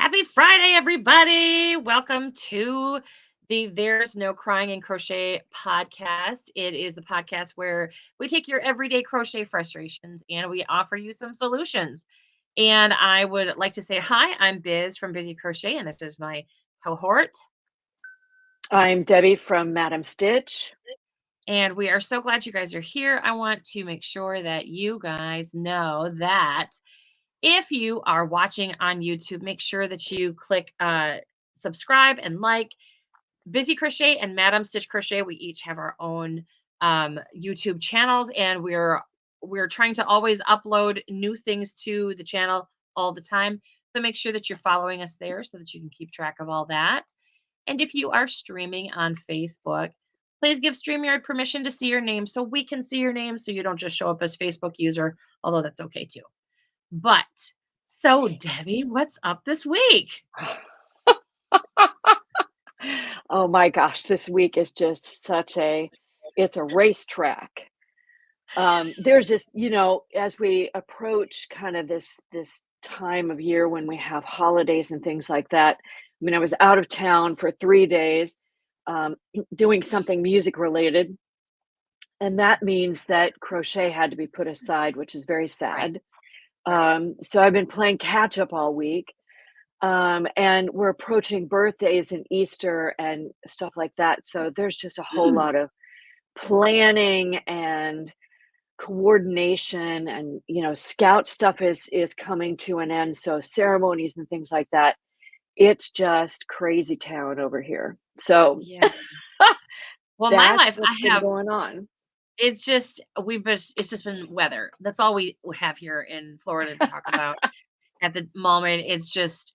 Happy Friday, everybody. Welcome to the There's No Crying in Crochet podcast. It is the podcast where we take your everyday crochet frustrations and we offer you some solutions. And I would like to say hi, I'm Biz from Bizzy Crochet, and this is my cohort. I'm Debbie from MadameStitch. And we are so glad you guys are here. I want to make sure that you guys know that if you are watching on YouTube, make sure that you click subscribe and like Busy Crochet and Madam Stitch Crochet. We each have our own YouTube channels, and we're trying to always upload new things to the channel all the time. So make sure that you're following us there so that you can keep track of all that. And if you are streaming on Facebook, please give StreamYard permission to see your name so we can see your name so you don't just show up as Facebook user, although that's okay too. But so, Debbie, what's up this week? Oh my gosh, this week is just it's a racetrack. There's just, as we approach kind of this time of year when we have holidays and things like that. I mean, I was out of town for 3 days, um, doing something music related, and that means that crochet had to be put aside, which is very Right. sad. So I've been playing catch up all week. And we're approaching birthdays and Easter and stuff like that. So there's just a whole lot of planning and coordination and scout stuff is coming to an end. So ceremonies and things like that. It's just crazy town over here. So Yeah. Well, my that's life, what's I been have going on. it's just been weather. That's all we have here in Florida to talk about at the moment. It's just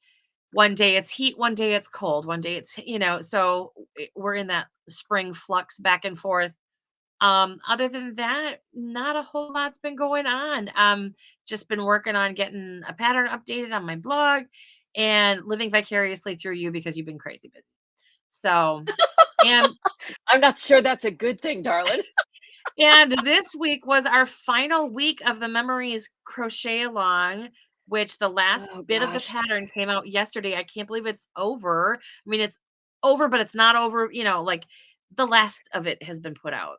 one day it's heat, one day it's cold, one day so we're in that spring flux back and forth. Other than that, not a whole lot's been going on. Just been working on getting a pattern updated on my blog and living vicariously through you because you've been crazy busy. So, and I'm not sure that's a good thing, darling. and this week was our final week of the Memories Crochet Along, which the last Oh bit of the gosh. pattern came out yesterday. I can't believe it's over. I mean, it's over, but it's not over, like the last of it has been put out.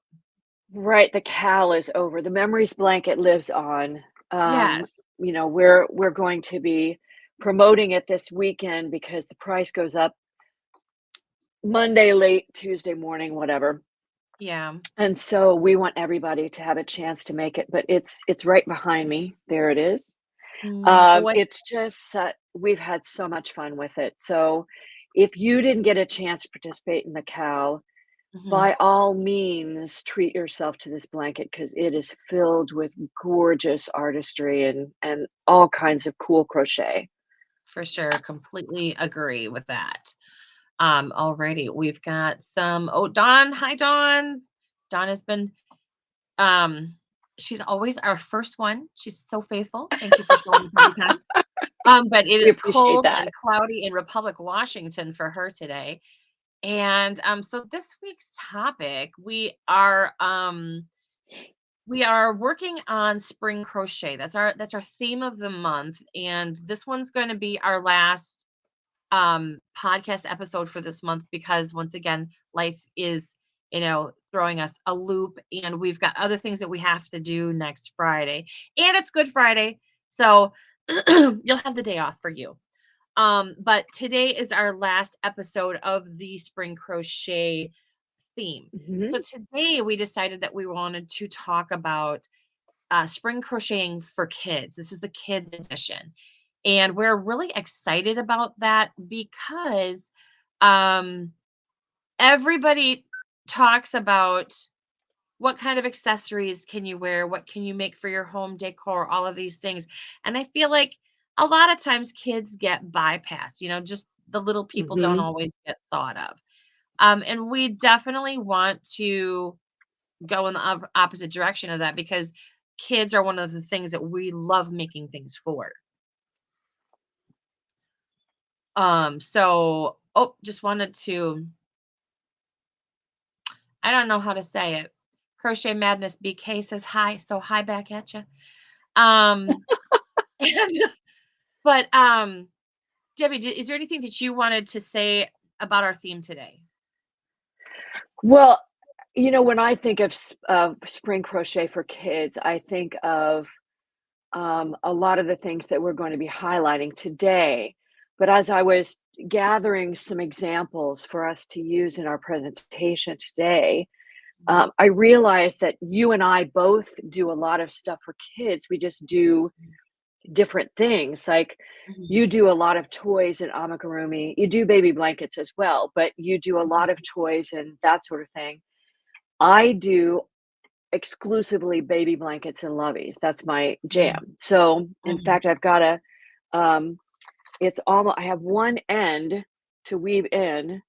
Right, the cal is over. The memories blanket lives on. Um, Yes. we're going to be promoting it this weekend because the price goes up Monday late, Tuesday morning, whatever. Yeah. And so we want everybody to have a chance to make it, but it's right behind me. There it is. What? It's just we've had so much fun with it. So if you didn't get a chance to participate in the cal, Mhm. by all means, treat yourself to this blanket because it is filled with gorgeous artistry and all kinds of cool crochet. For sure. Completely agree with that. Already we've got Dawn. Hi, Dawn. Dawn has been um she's always our first one. She's so faithful. Thank you for showing up every time. But it We is appreciate cold that. and cloudy in Republic, Washington for her today. And so this week's topic, we are working on spring crochet. That's our theme of the month. And this one's going to be our last podcast episode for this month because once again, life is, throwing us a loop and we've got other things that we have to do next Friday. And it's Good Friday. So you'll have the day off for you. But today is our last episode of the spring crochet theme. Mhm. So today we decided that we wanted to talk about spring crocheting for kids. This is the kids edition. And we're really excited about that because um, everybody talks about what kind of accessories can you wear, what can you make for your home decor, all of these things. And I feel like a lot of times kids get bypassed, just the little people don't Mhm. always get thought of. And we definitely want to go in the opposite direction of that because kids are one of the things that we love making things for. Just wanted to, I don't know how to say it. Crochet Madness BK says hi, so hi back at you. Um, and, but Debbie, is there anything that you wanted to say about our theme today? Well, when I think of spring crochet for kids, I think of a lot of the things that we're going to be highlighting today. But as I was gathering some examples for us to use in our presentation today, Mhm, I realized that you and I both do a lot of stuff for kids. We just do different things. Like mhm, you do a lot of toys and amigurumi. You do baby blankets as well, but you do a lot of mhm, toys and that sort of thing. I do exclusively baby blankets and loveys. That's my mhm, jam. So, in mhm. fact, I've got um, it's almost, I have one end to weave in,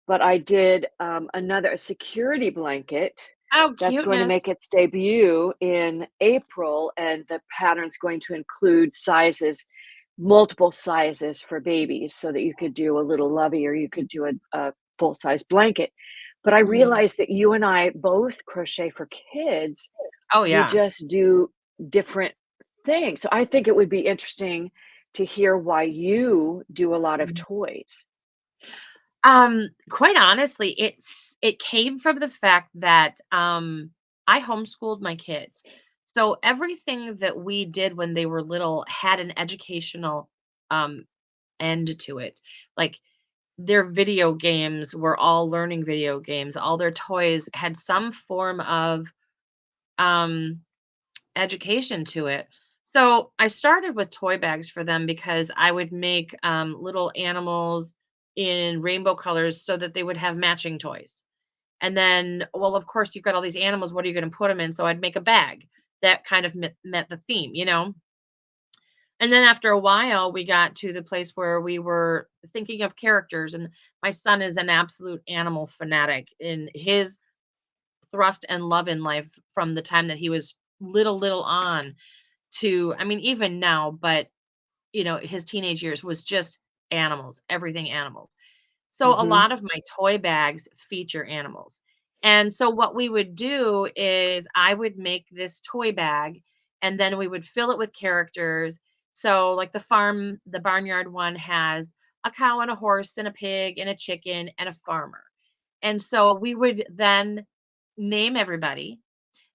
but I did a security blanket Oh, that's going to make cuteness. its debut in April, and the pattern's going to include multiple sizes for babies, so that you could do a little lovey or you could do a full size blanket. But I Mhm. realized that you and I both crochet for kids. Oh, We yeah. just do different things. So I think it would be interesting to hear why you do a lot of Mhm. toys. Quite honestly, it came from the fact that, I homeschooled my kids. So everything that we did when they were little had an educational, um, end to it. Like, their video games were all learning video games. All their toys had some form of, um education to it. So I started with toy bags for them because I would make little animals in rainbow colors so that they would have matching toys. And then, well, of course, you've got all these animals. What are you going to put them in? So I'd make a bag that kind of met the theme, you know? And then after a while, we got to the place where we were thinking of characters. And my son is an absolute animal fanatic in his thrust and love in life from the time that he was little on to, I mean, even now, but, his teenage years was just animals, everything animals. So a Mhm. lot of my toy bags feature animals. And so what we would do is I would make this toy bag and then we would fill it with characters. So like the barnyard one has a cow and a horse and a pig and a chicken and a farmer. And so we would then name everybody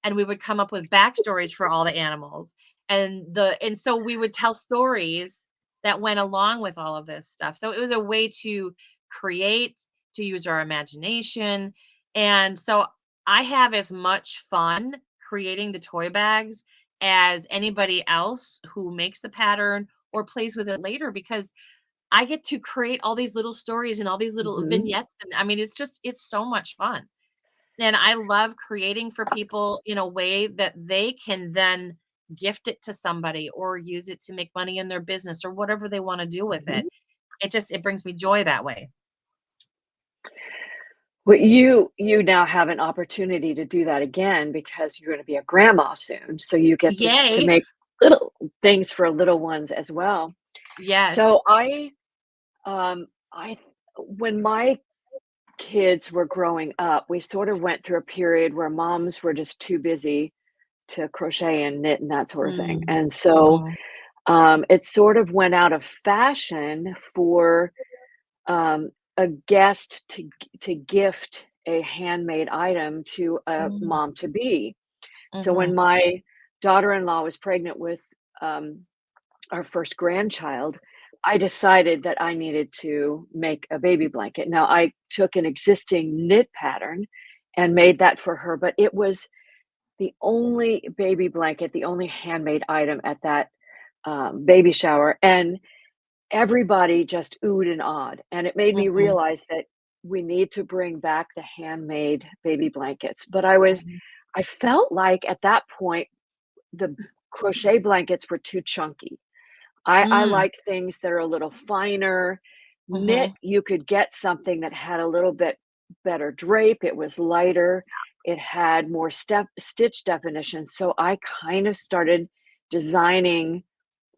and we would come up with backstories for all the animals and so we would tell stories that went along with all of this stuff. So it was a way to create, to use our imagination. And so I have as much fun creating the toy bags as anybody else who makes the pattern or plays with it later because I get to create all these little stories and all these little Mhm. vignettes, and I mean it's so much fun. And I love creating for people in a way that they can then gift it to somebody or use it to make money in their business or whatever they want to do with it. Mhm. It brings me joy that way. Well, you now have an opportunity to do that again because you're gonna be a grandma soon, so you get to Yay. make little things for little ones as well. Yes. So I when my kids were growing up, we sort of went through a period where moms were just too busy to crochet and knit and that sort of thing, Mm. and so, Mhm. it sort of went out of fashion for a guest to gift a handmade item to a Mm. mom to be. So when Mhm. my daughter-in-law was pregnant with our first grandchild, I decided that I needed to make a baby blanket. Now I took an existing knit pattern and made that for her, but it was the only baby blanket, the only handmade item at that baby shower, and everybody just oohed and awed, and it made me Mhm. realize that we need to bring back the handmade baby blankets, but Mhm. I felt like at that point, the crochet blankets were too chunky. I Mm. like things that are a little finer. Knit, Mhm. you could get something that had a little bit better drape, it was lighter, it had more stitch definition, so I kind of started designing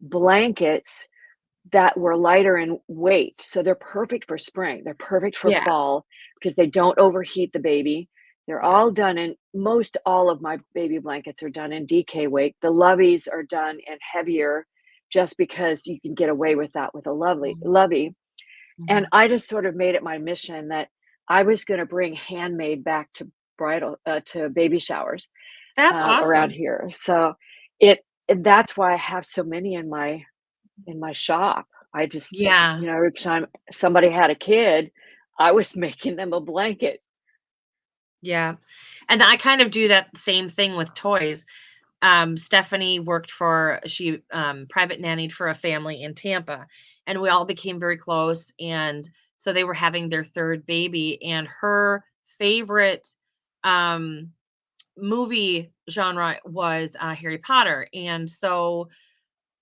blankets that were lighter in weight, so they're perfect for spring, they're perfect for Yeah. fall because they don't overheat the baby. They're Yeah. all done in most all of my baby blankets are done in DK weight. The loveys are done in heavier, just because you can get away with that with a Mhm, lovey. And mhm. I just sort of made it my mission that I was going to bring handmade back to to baby showers That's around awesome. here. So it that's why I have so many in my shop. I just, Yeah, every time somebody had a kid, I was making them a blanket. yeah. And I kind of do that same thing with toys. Stephanie worked for she private nannied for a family in Tampa, and we all became very close. And so they were having their third baby, and her favorite um, movie genre was Harry Potter, and so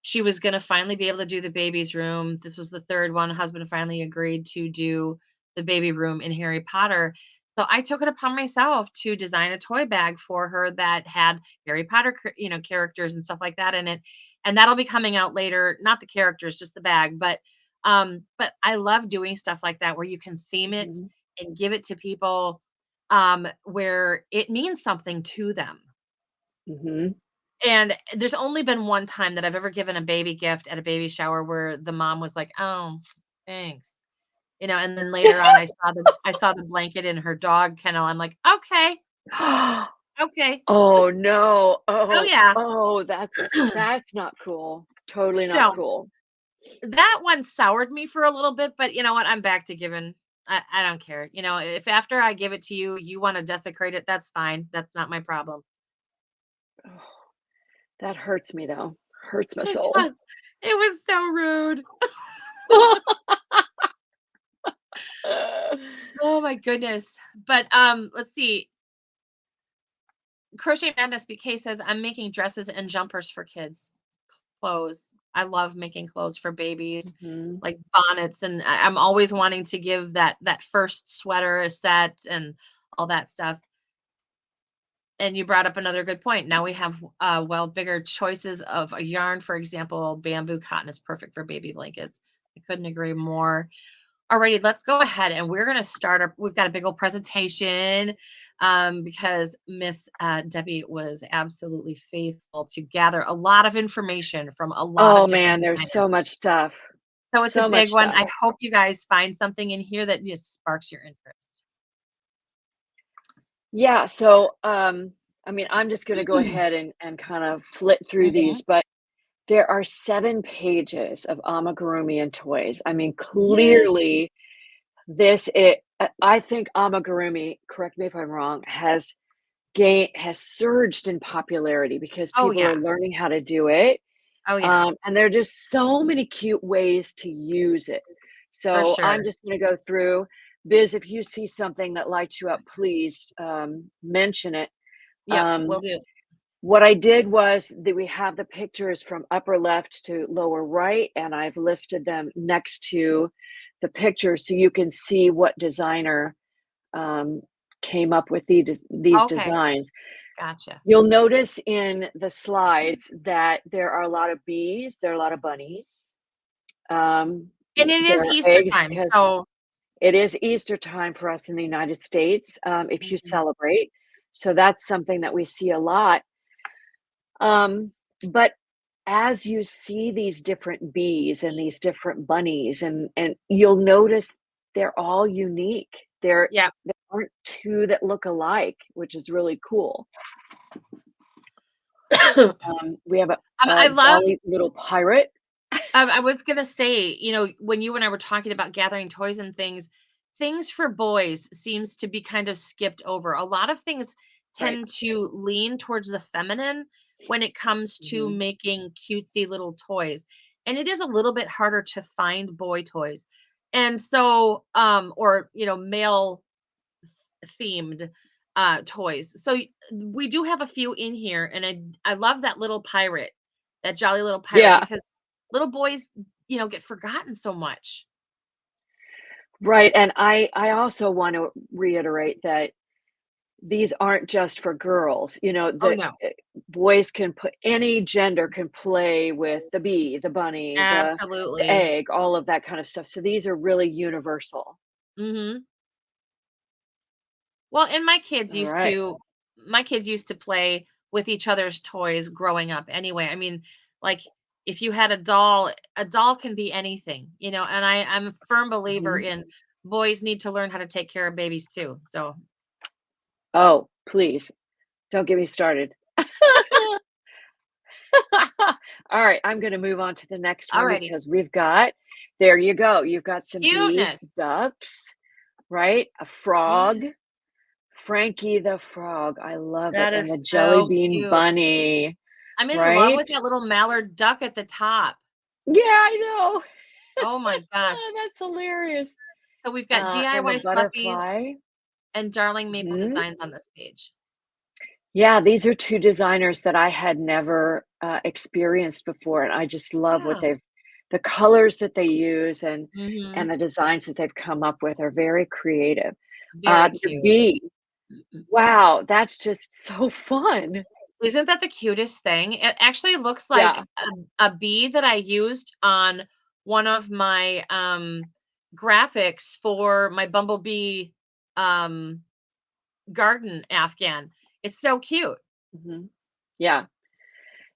she was gonna finally be able to do the baby's room. This was the 3rd one. Husband finally agreed to do the baby room in Harry Potter. So I took it upon myself to design a toy bag for her that had Harry Potter, characters and stuff like that in it. And that'll be coming out later, not the characters, just the bag. But I love doing stuff like that where you can theme it Mhm, and give it to people where it means something to them. mhm. And there's only been one time that I've ever given a baby gift at a baby shower where the mom was like, "Oh, thanks." And then later on, I saw the blanket in her dog kennel. I'm like, "Okay, okay. Oh, no. Oh, yeah." That's not cool. Totally not So, cool. that one soured me for a little bit, but you know what? I'm back to giving. I don't care. If after I give it to you, you wanna desecrate it, that's fine. That's not my problem. Oh, that hurts me, though. Hurts my It soul. does. It was so rude. Oh my goodness. But, let's see. Crochet Madness BK says, "I'm making dresses and jumpers for kids." Clothes. I love making clothes for babies, Mhm. like bonnets, and I'm always wanting to give that first sweater set and all that stuff. And you brought up another good point. Now we have, bigger choices of a yarn. For example, bamboo cotton is perfect for baby blankets. I couldn't agree more. Alrighty, let's go ahead and we're going to start our we've got a big old presentation because Miss Debbie was absolutely faithful to gather a lot of information from a lot of Oh, different man, there's designers. so much stuff. So it's a So much big one. stuff. I hope you guys find something in here that just sparks your interest. Yeah, so, I mean, I'm just gonna go ahead and kind of flit through these, Mhm. but there are 7 pages of amigurumi and toys. I mean, Yes. clearly, I think amigurumi, correct me if I'm wrong, has surged in popularity because Oh, people are yeah. learning how to do it, Oh, yeah. and there are just so many cute ways to use it. For So I'm sure. just gonna go through. Biz, if you see something that lights you up, please, mention it. Yep. Will Um, do. what I did was that we have the pictures from upper left to lower right, and I've listed them next to the pictures so you can see what designer um, came up with these Okay. designs. Gotcha. You'll notice in the slides that there are a lot of bees, there are a lot of bunnies. And it There is are Easter eggs time. because So, it is Easter time for us in the United States, if you mhm. celebrate. So that's something that we see a lot. But as you see these different bees and these different bunnies, and you'll notice they're all unique. Yeah. There aren't two that look alike, which is really cool. We have I a love jolly little pirate. I was gonna say, when you and I were talking about gathering toys and things for boys seems to be kind of skipped over. A lot of things Right. tend to lean towards the feminine when it comes to Mhm. making cutesy little toys. And it is a little bit harder to find boy toys. And so, or, male themed toys. So we do have a few in here, and I love that little pirate, that jolly little pirate, Yeah, because little boys, get forgotten so much. right, and I also want to reiterate that these aren't just for girls, Oh, no. boys can put any gender can play with the bee, the bunny, the Absolutely. egg, all of that kind of stuff, so these are really universal. Mhm. Well, and Alright. my kids used to play with each other's toys growing up anyway. I mean, like if you had a doll can be anything, you know, and I'm a firm believer Mhm. in boys need to learn how to take care of babies too. So, Oh, please, don't get me started. All right, I'm gonna move on to the next one alrighty. because we've got there you go. You've got some bees, Cuteness. ducks, right? A frog, Yes. Frankie the frog. I love it. That And is the jelly so bean cute. bunny, I'm in love right? with that little mallard duck at the top. Yeah, I know. Oh my gosh. That's hilarious. So we've got And the DIY fluffies butterfly. and darling maple Mhm. designs on this page. Yeah, these are 2 designers that I had never, experienced before, and I just love what Yeah. they've the colors that they use and Mhm. the designs that they've come up with are very creative. Very The cute. bee, wow, that's just so fun. Isn't that the cutest thing? It actually looks like Yeah. a bee that I used on one of my, graphics for my bumblebee, um, garden afghan. It's so cute. Mhm. Yeah,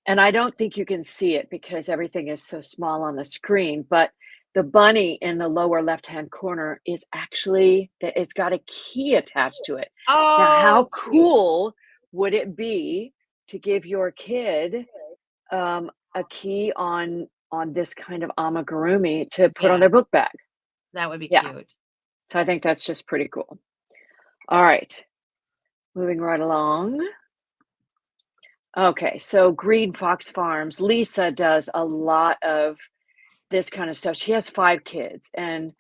and I don't think you can see it because everything is so small on the screen, but the bunny in the lower left-hand corner is actually it's got a key attached to it. Now, how Oh, cute. cool would it be to give your kid, a key on this kind of amigurumi to put on Yeah, their book bag? that would be Yeah, cute. so I think that's just pretty cool. Alright, moving right along. Okay, so Green Fox Farms, Lisa does a lot of this kind of stuff. She has 5 kids, and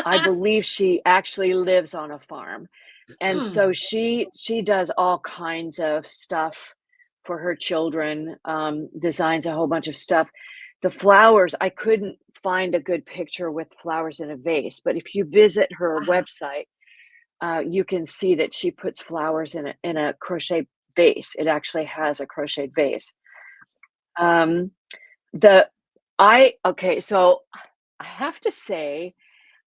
I believe she actually lives on a farm, and so she does all kinds of stuff for her children, designs a whole bunch of stuff. The flowers, I couldn't find a good picture with flowers in a vase, but if you visit her Uh-huh. website, you can see that she puts flowers in a crochet vase. It actually has a crocheted vase. Um, the I okay, so I have to say,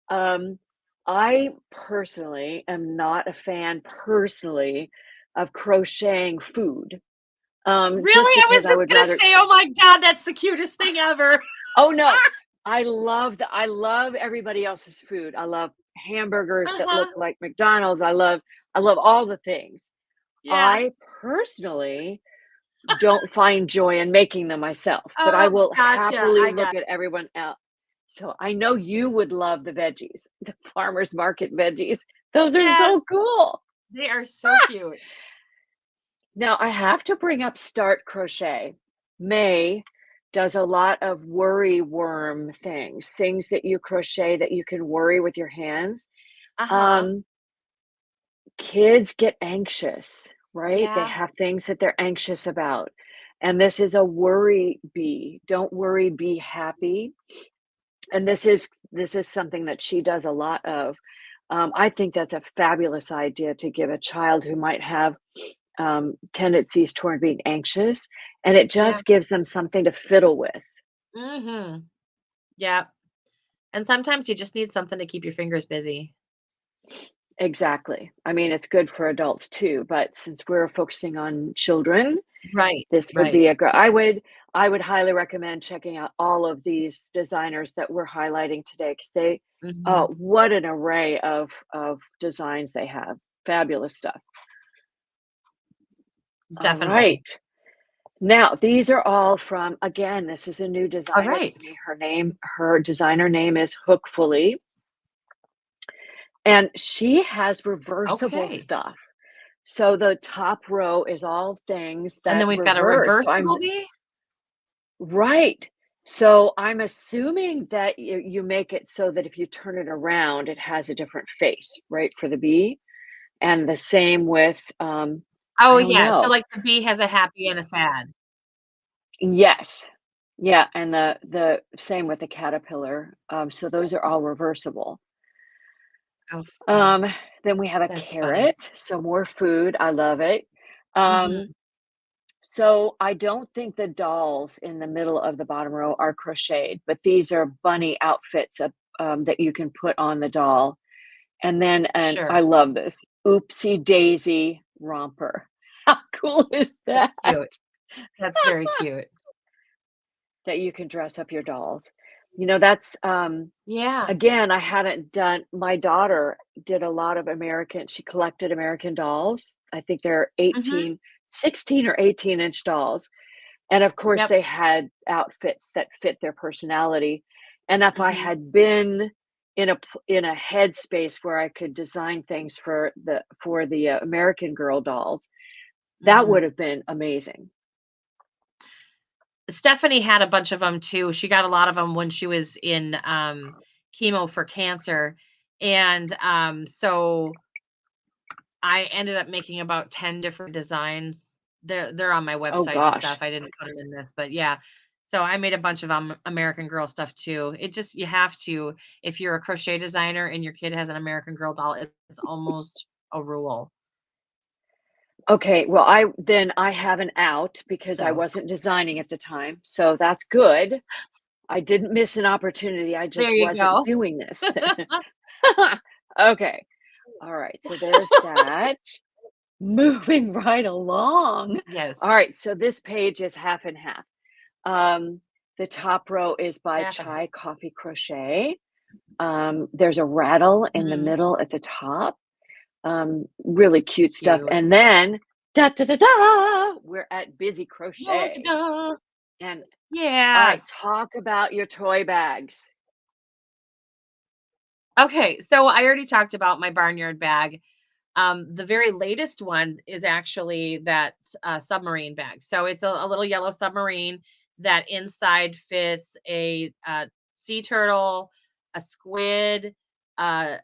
um, I personally am not a fan personally of crocheting food, just Really? I because was I just would gonna rather say, oh my god, that's the cutest thing ever. oh, no. I love everybody else's food. I love hamburgers that look Uh-huh. like McDonald's. I love all the things. Yeah. I personally don't find joy in making them myself, but I Oh, will gotcha. happily I look got at everyone else. So I know you would love the veggies, the farmer's market veggies. Those are yes, so cool. they are so cute. Now I have to bring up Start Crochet. May does a lot of worry worm things, things that you crochet that you can worry with your hands. Uh-huh. Um, Kids get anxious, right? They Yeah, have things that they're anxious about. And this is a worry bee. Don't worry, be happy. And this is something that she does a lot of. I think that's a fabulous idea to give a child who might have tendencies toward being anxious, and it yeah. just gives them something to fiddle with. Mhm. Yeah, and sometimes you just need something to keep your fingers busy. Exactly. I mean, it's good for adults too, but since we're focusing on children, Right, this would right. be I would highly recommend checking out all of these designers that we're highlighting today because they Mhm. what an array of designs they have. Fabulous stuff. All Definitely. right. Now, these are all from again, this is a new designer to Alright. me. Her designer name is Hookfully, and she has reversible Okay. stuff. So the top row is all things And that then we've got a reverse. So I'm reversible bee? right. So I'm assuming that you make it so that if you turn it around, it has a different face, right, for the bee. And the same with, I Oh, don't yeah, so, know. like, the bee has a happy and a sad. Yes. Yeah, and the same with the caterpillar. So those are all reversible. Oh, fun. Um, then we have a That's funny. carrot, so more food. I love it. Um, Mhm. So I don't think the dolls in the middle of the bottom row are crocheted, but these are bunny outfits that you can put on the doll. And I Sure. love this Oopsie Daisy romper. How cool is That's that? cute. That's very cute. that you can dress up your dolls. You know, that's, Yeah. again, I haven't done my daughter did a lot of she collected American dolls. I think they're Mhm. 16 or 18-inch dolls. And of course, Yep. they had outfits that fit their personality. And if I Mhm. had been in a headspace where I could design things for the American Girl dolls, that would Mhm. have been amazing. Stephanie had a bunch of them too. She got a lot of them when she was in, chemo for cancer, and, so I ended up making about 10 different designs. They're on my Oh website and stuff. gosh. I didn't put them in this, but yeah. So I made a bunch of, American Girl stuff too. It just you have to if you're a crochet designer and your kid has an American Girl doll, it's almost a rule. Okay, well, I have an out because I So, wasn't designing at the time. So that's good. I didn't miss an opportunity. I there just you wasn't go. doing this. Okay. All right. So there's that. Moving right along. All Yes. right. So this page is half and half. Um, the top row is by Half and half. Chai Coffee Crochet. There's a rattle in the Mhm. middle at the top. Really cute stuff. Cute. And then, da da da da, we're at Busy Crochet. Da-da-da. And all right, Yes. talk about your toy bags. Okay, so I already talked about my barnyard bag. The very latest one is actually that submarine bag. So it's a little yellow submarine that inside fits a, sea turtle, a squid, uh,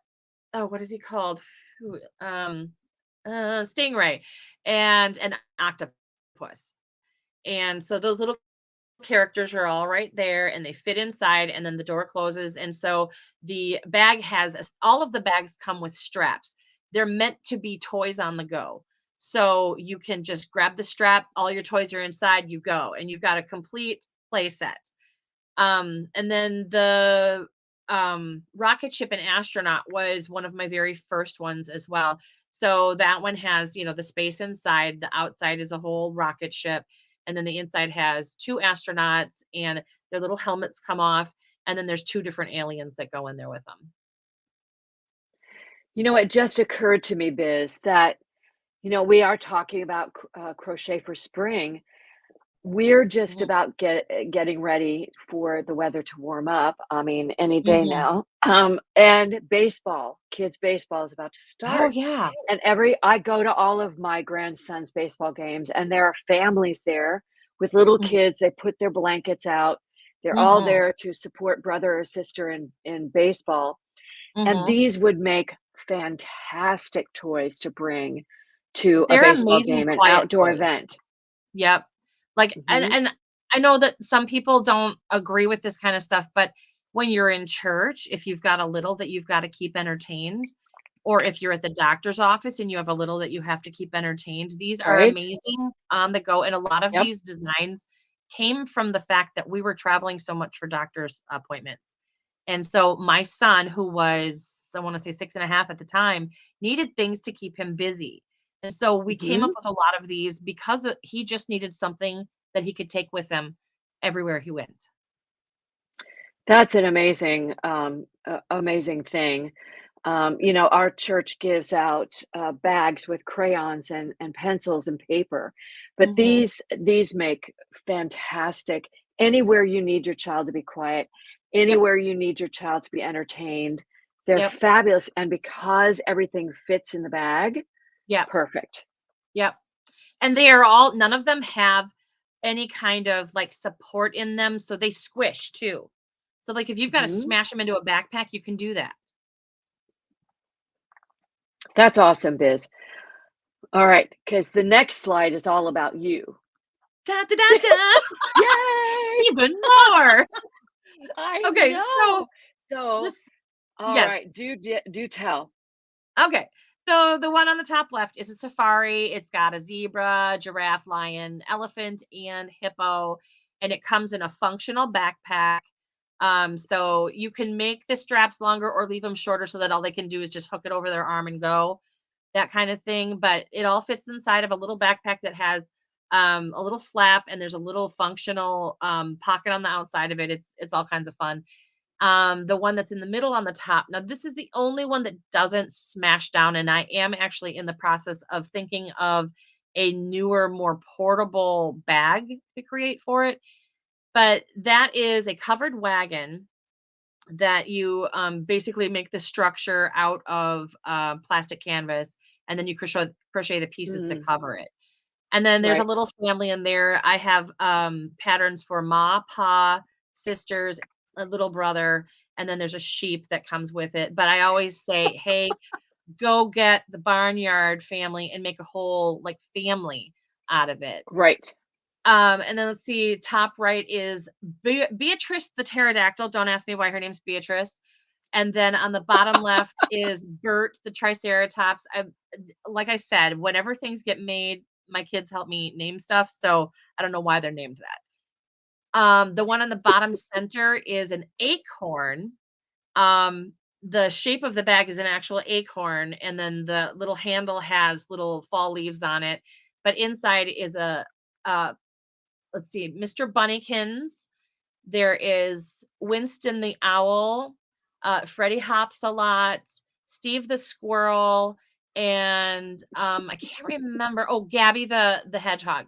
oh, what is he called? Stingray, and an octopus. And so those little characters are all right there and they fit inside and then the door closes and so the bag has all of the bags come with straps. They're meant to be toys on the go, so you can just grab the strap, all your toys are inside, you go and you've got a complete play set. And then the rocket ship and astronaut was one of my very first ones as well. So that one has, the space inside, the outside is a whole rocket ship, and then the inside has two astronauts and their little helmets come off, and then there's two different aliens that go in there with them. You know, it just occurred to me, Biz, that, we are talking about crochet for spring. We're just Mhm. about getting ready for the weather to warm up. I mean, any day Mhm. now. And baseball, kids' baseball is about to Oh start. yeah. And I go to all of my grandson's baseball games, and there are families there with little Mhm. kids. They put their blankets out. They're all Mhm. there to support brother or sister in baseball. And Mhm. these would make fantastic toys to bring to a They're baseball amazing game, an quiet outdoor toys. event. Yep. Like, and Mhm. and I know that some people don't agree with this kind of stuff, but when you're in church, if you've got a little that you've got to keep entertained, or if you're at the doctor's office and you have a little that you have to keep entertained, these are Right? amazing on the go. And a lot of Yep. these designs came from the fact that we were traveling so much for doctor's appointments. And so my son, who was, I want to say 6.5 at the time, needed things to keep him busy. And so we came up Mhm. with a lot of these because he just needed something that he could take with him everywhere he went. That's an amazing thing. Our church gives out bags with crayons and pencils and paper, but Mhm. these make fantastic. Anywhere you need your child to be quiet, Yep. anywhere you need your child to be entertained, they're Yep. fabulous. And because everything fits in the bag, Yep. perfect. Yep. And they are all none of them have any kind of, like, support in them, so they squish too. So, like, if you've gotta Mhm. smash them into a backpack, you can do that. That's awesome, Biz. All right, because the next slide is all about you. Da da da da! Yay! Even more. I Okay, so know. So, this all yes. right, do tell. Okay. So the one on the top left is a safari. It's got a zebra, giraffe, lion, elephant, and hippo, and it comes in a functional backpack. So you can make the straps longer or leave them shorter so that all they can do is just hook it over their arm and go, that kind of thing. But it all fits inside of a little backpack that has a little flap, and there's a little functional pocket on the outside of it. It's all kinds of fun. The one that's in the middle on the top. Now, this is the only one that doesn't smash down, and I am actually in the process of thinking of a newer, more portable bag to create for it. But that is a covered wagon that you basically make the structure out of plastic canvas, and then you crochet the pieces to Mm, cover it. And then there's a right. little family in there. I have patterns for ma, pa, sisters, a little brother, and then there's a sheep that comes with it. But I always say, hey, go get the barnyard family and make a whole like family out of it. Right. And then let's see, top right is Beatrice the pterodactyl. Don't ask me why her name's Beatrice. And then on the bottom left is Bert the triceratops. Like I said, whenever things get made, my kids help me name stuff. So I don't know why they're named that. The one on the bottom center is an acorn. Um, the shape of the bag is an actual acorn, and then the little handle has little fall leaves on it. But inside is a uh, let's see, Mr. Bunnykins. There is Winston the owl, Freddie hops a lot, Steve the squirrel, and I can't remember. Oh, Gabby the hedgehog.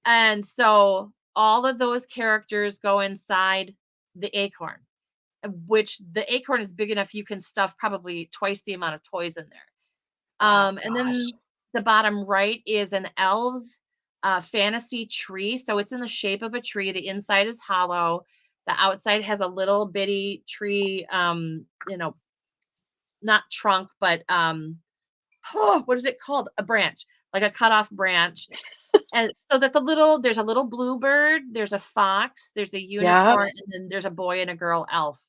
And so all of those characters go inside the acorn, which the acorn is big enough you can stuff probably twice the amount of toys in there. Oh And gosh. then the bottom right is an elves fantasy tree. So it's in the shape of a tree. The inside is hollow. The outside has a little bitty tree, not trunk, but oh, what is it called? A branch, like a cut off branch. And so that there's a little bluebird, there's a fox, there's a Yeah. unicorn, and then there's a boy and a girl elf.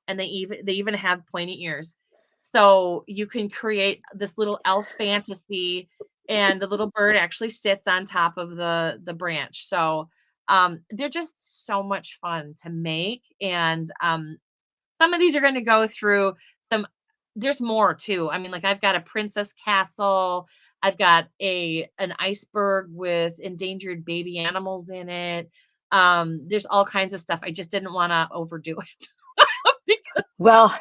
And they even have pointy ears. So you can create this little elf fantasy, and the little bird actually sits on top of the branch. So they're just so much fun to make. And some of these are going to go through some there's more too. I mean, like I've got a princess castle, I've got an iceberg with endangered baby animals in it. There's all kinds of stuff. I just didn't want to overdo it because Well,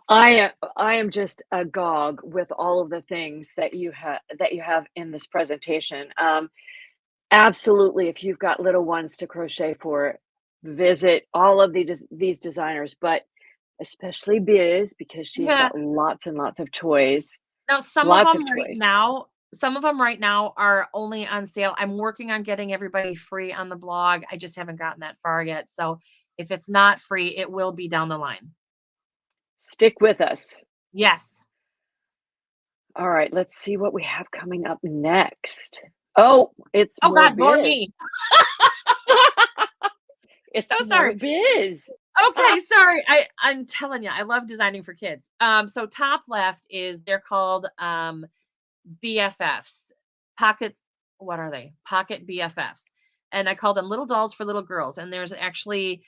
I am just agog with all of the things that you have in this presentation. Absolutely, if you've got little ones to crochet for, visit all of these designers, but especially Biz because she's yeah. got lots and lots of toys. Now Lots of toys. some of them right now are only on sale. I'm working on getting everybody free on the blog. I just haven't gotten that far yet. So if it's not free, it will be down the line. Stick with us. Yes. All right, let's see what we have coming up next. Oh, it's Oh more God, more Biz. me. It's So more sorry. Biz. Okay, sorry. I'm telling you, I love designing for kids. So top left is they're called BFFs. Pocket what are they? Pocket BFFs. And I call them little dolls for little girls. And there's actually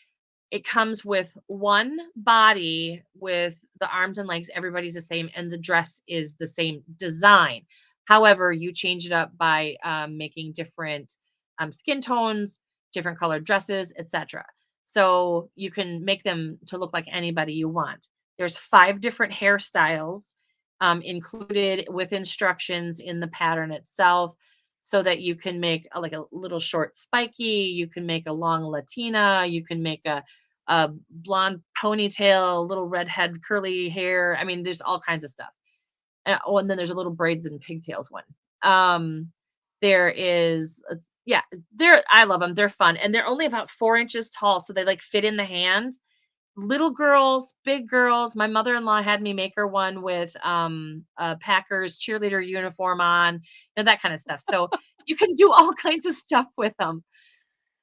it comes with one body with the arms and legs, everybody's the same, and the dress is the same design. However, you change it up by making different skin tones, different colored dresses, etc. So you can make them to look like anybody you want. There's 5 different hairstyles included with instructions in the pattern itself, so that you can make like a little short spiky, you can make a long Latina, you can make a blonde ponytail, little redhead curly hair. I mean, there's all kinds of stuff. Oh, and then there's a little braids and pigtails one. Um, there is, yeah, I love them. They're fun, and they're only about 4 inches tall, so they like fit in the hand. Little girls, big girls. My mother-in-law had me make her one with a Packers cheerleader uniform on, that kind of stuff. So you can do all kinds of stuff with them.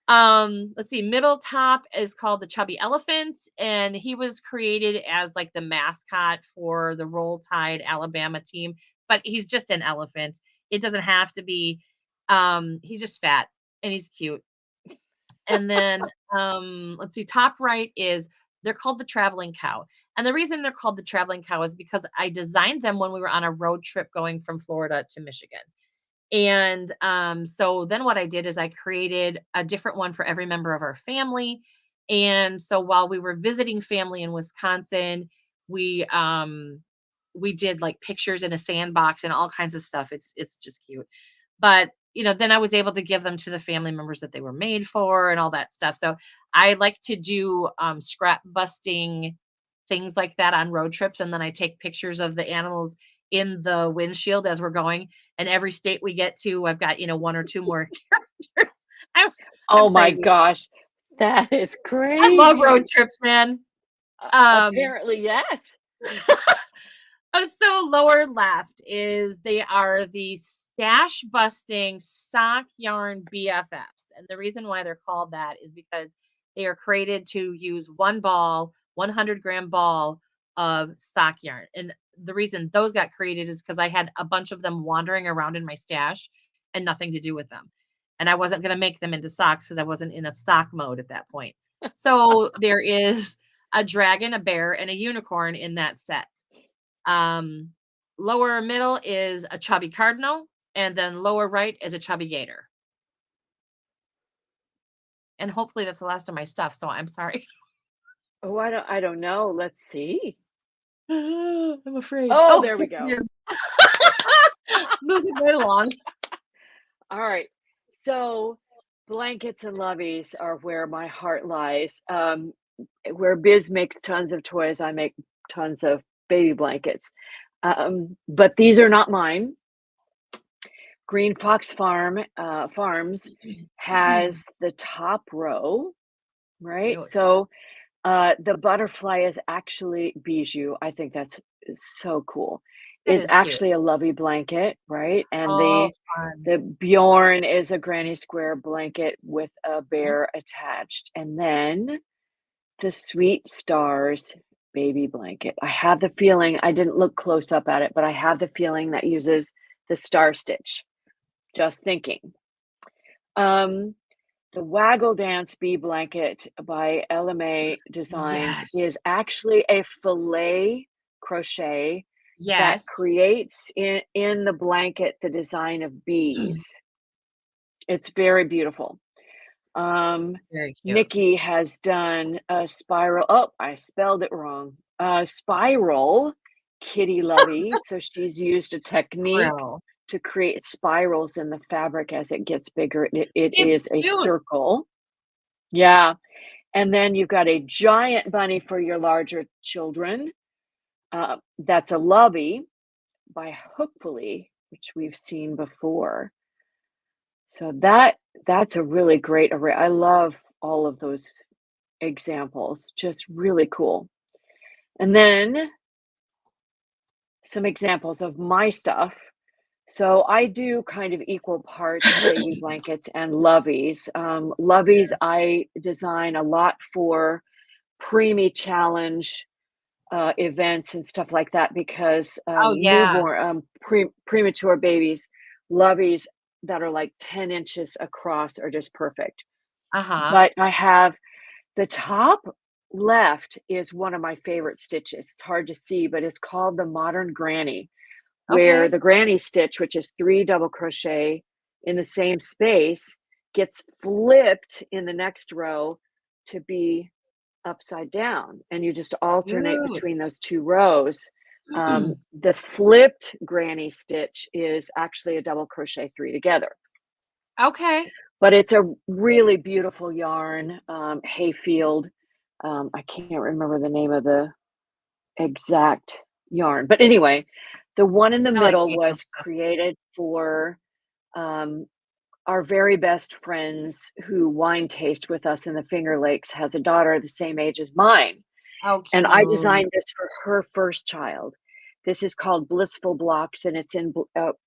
Let's see, middle top is called the Chubby Elephant, and he was created as like the mascot for the Roll Tide Alabama team, but he's just an elephant. It doesn't have to be. He's just fat and he's cute. And then let's see, top right is they're called the Traveling Cow. And the reason they're called the Traveling Cow is because I designed them when we were on a road trip going from Florida to Michigan. And so then what I did is I created a different one for every member of our family. And so while we were visiting family in Wisconsin, we we did like pictures in a sandbox and all kinds of stuff. It's just cute. But then I was able to give them to the family members that they were made for and all that stuff. So I like to do scrap busting things like that on road trips, and then I take pictures of the animals in the windshield as we're going. And every state we get to, I've got one or two more characters. I'm Oh I'm my crazy. gosh, that is I love road crazy. trips, man. Um, Apparently, yes. so lower left is they are the stash busting sock yarn BFFs. And the reason why they're called that is because they are created to use one ball, 100-gram ball of sock yarn. And the reason those got created is because I had a bunch of them wandering around in my stash and nothing to do with them. And I wasn't going to make them into socks because I wasn't in a sock mode at that point. So there is a dragon, a bear, and a unicorn in that set. Um, Lower middle is a chubby cardinal, and then lower right is a chubby gator. And hopefully that's the last of my stuff. So I'm sorry. Oh, I don't know. Let's see. I'm afraid. Oh, Oh, there we yes, it go. is. Moving right along. All right. So blankets and loveys are where my heart lies. Where Biz makes tons of toys, I make tons of baby blankets. But these are not mine. Green Fox Farms has the top row, right? Cute. So the butterfly is actually bijou. I think that's so cool. That Is is cute. actually a lovey blanket, right? And Oh, the fun. the Bjorn is a granny square blanket with a Mhm. bear attached. And then the Sweet Stars baby blanket. I have the feeling, I didn't look close up at it, but I have the feeling that uses the star stitch. Just thinking. Um, the Waggle Dance Bee Blanket by LMA Designs Yes. is actually a filet crochet that Yes. creates in the blanket the design of bees. It's very beautiful. Um, Very cute. Nikki has done a spiral. Oh, I spelled it wrong. Spiral kitty lovey. So she's used a technique Brill. to create spirals in the fabric as it gets bigger. It It's is a cute. circle. Yeah. And then you've got a giant bunny for your larger children. That's a lovey by Hookfully, which we've seen before. So that's a really great array. I love all of those examples, just really cool. And then some examples of my stuff. So I do kind of equal parts baby blankets and loveys. Loveys Yes. I design a lot for preemie challenge events and stuff like that because Oh, yeah. newborn premature babies loveys that are like 10 inches across are just perfect. Uh-huh. But I have the top left is one of my favorite stitches. It's hard to see, but it's called the Modern Granny, where Okay. the granny stitch, which is 3 double crochet in the same space, gets flipped in the next row to be upside down, and you just alternate Cute. between those 2 rows. The flipped granny stitch is actually a double crochet 3 together, Okay. but it's a really beautiful yarn, Hayfield. I can't remember the name of the exact yarn, but anyway, the one in the I like middle Hayfield was stuff. created for, um, our very best friends who wine taste with us in the Finger Lakes has a daughter the same age as mine, Oh, and I cute. designed this for her first child. This is called Blissful Blocks, and it's in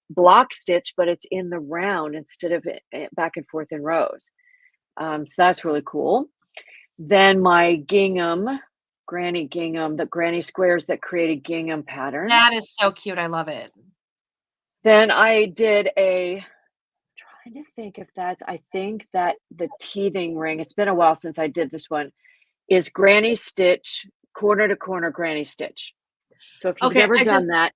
block stitch, but it's in the round instead of back and forth in rows. So that's really cool. Then my gingham, granny gingham, the granny squares that created gingham pattern. That is so cute. I love it. Then I did a trying to think if that's I think that the teething ring, it's been a while since I did this one, is granny stitch, corner to corner granny stitch. So if you've Okay, never done that,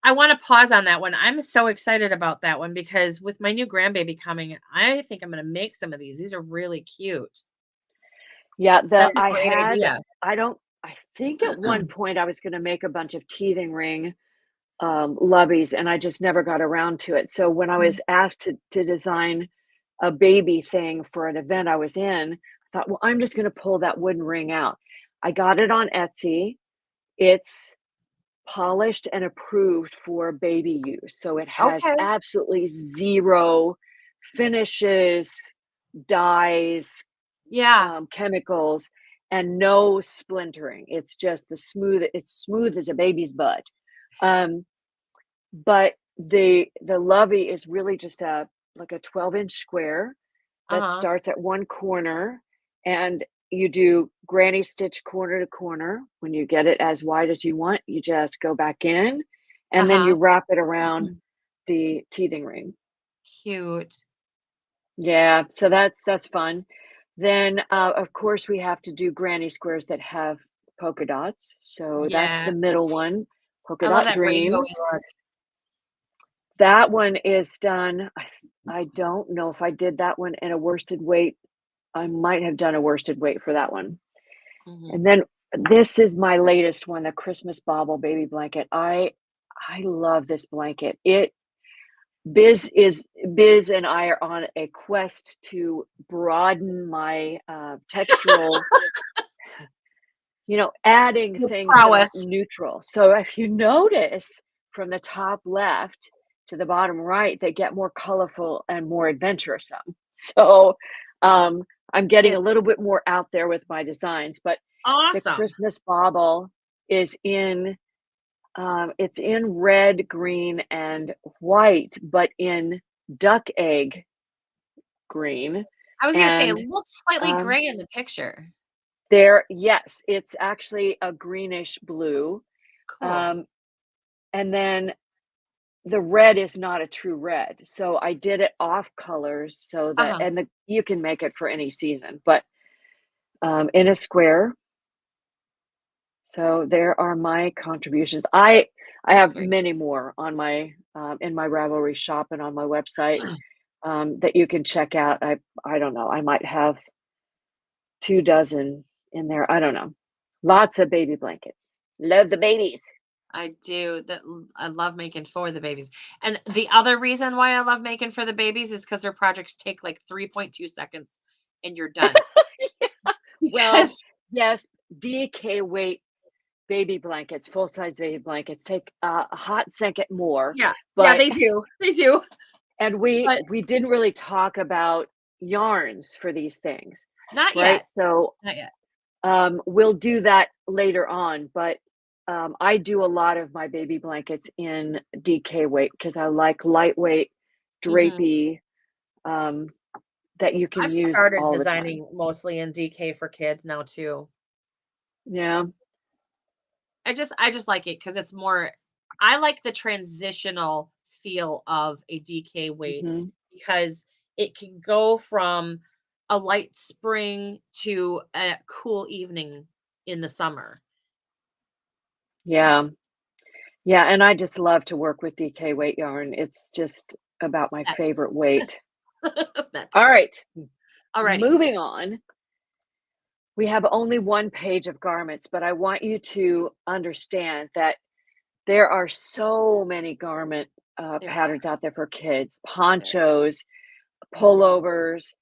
I want to pause on that one. I'm so excited about that one because with my new grandbaby coming, I think I'm going to make some of these. These are really cute. Yeah, That's a great idea. I think at one point I was gonna make a bunch of teething ring, loveys, and I just never got around to it. So when I Mm. was asked to design a baby thing for an event I was in, I thought, "Well, I'm just gonna pull that wooden ring out." I got it on Etsy. It's polished and approved for baby use, so it has Okay. absolutely 0 finishes, dyes, Yeah. chemicals, and no splintering. It's just it's smooth as a baby's butt. Um, but the lovey is really just a like a 12-inch square that Uh-huh. starts at one corner, and you do granny stitch corner to corner. When you get it as wide as you want, you just go back in, and then you Uh-huh. wrap it around the teething ring. Cute. Yeah, so that's fun. Then, of course, we have to do granny squares that have polka dots. So that's the Yes. middle one, Polka I love Dot that rainbowy Dreams. look. That one is done. I don't know if I did that one in a worsted weight. I might have done a worsted weight for that one. Mhm. And then this is my latest one, the Christmas Bauble baby blanket. I love this blanket. Biz and I are on a quest to broaden my, textural, adding Your things that aren't prowess. neutral. So if you notice from the top left to the bottom right, they get more colorful and more adventuresome. So, I'm getting a It's little bit more out there with my designs, but the awesome. Christmas bauble is it's in red, green, and white, but in duck egg green. I was gonna say it And looks slightly um, gray in the picture. yes, it's actually a greenish blue. Cool. Um, and then the red is not a true red. So I did it off colors so that, Uh-huh. and you can make it for any season, but in a square. So there are my contributions. I That's have very many more on my in my Ravelry shop and on my website that you can check out. I don't know. I might have 2 dozen in there. I don't know. Lots of baby blankets. Love the babies. I do. I love making for the babies. And the other reason why I love making for the babies is because their projects take like 3.2 seconds and you're done. Well, Because yes, DK weight baby blankets, full-size baby blankets take a hot second more, yeah, yeah, but they do. They do. and we But we didn't really talk about yarns for these things, not right? yet. So, Not yet. we'll do that later on, but, I do a lot of my baby blankets in DK weight because I like lightweight, Mhm. drapey, um, that you can I've use started all the time. designing mostly in DK for kids now too. Yeah. I just like it because it's more I like the transitional feel of a DK weight Mhm. because it can go from a light spring to a cool evening in the summer. Yeah. Yeah, and I just love to work with DK weight yarn. It's just about my That too. favorite weight. That All too. right, Alrighty. moving on. We have only one page of garments, but I want you to understand that there are so many garment There are. patterns out there for kids, There. ponchos, Mhm. pullovers.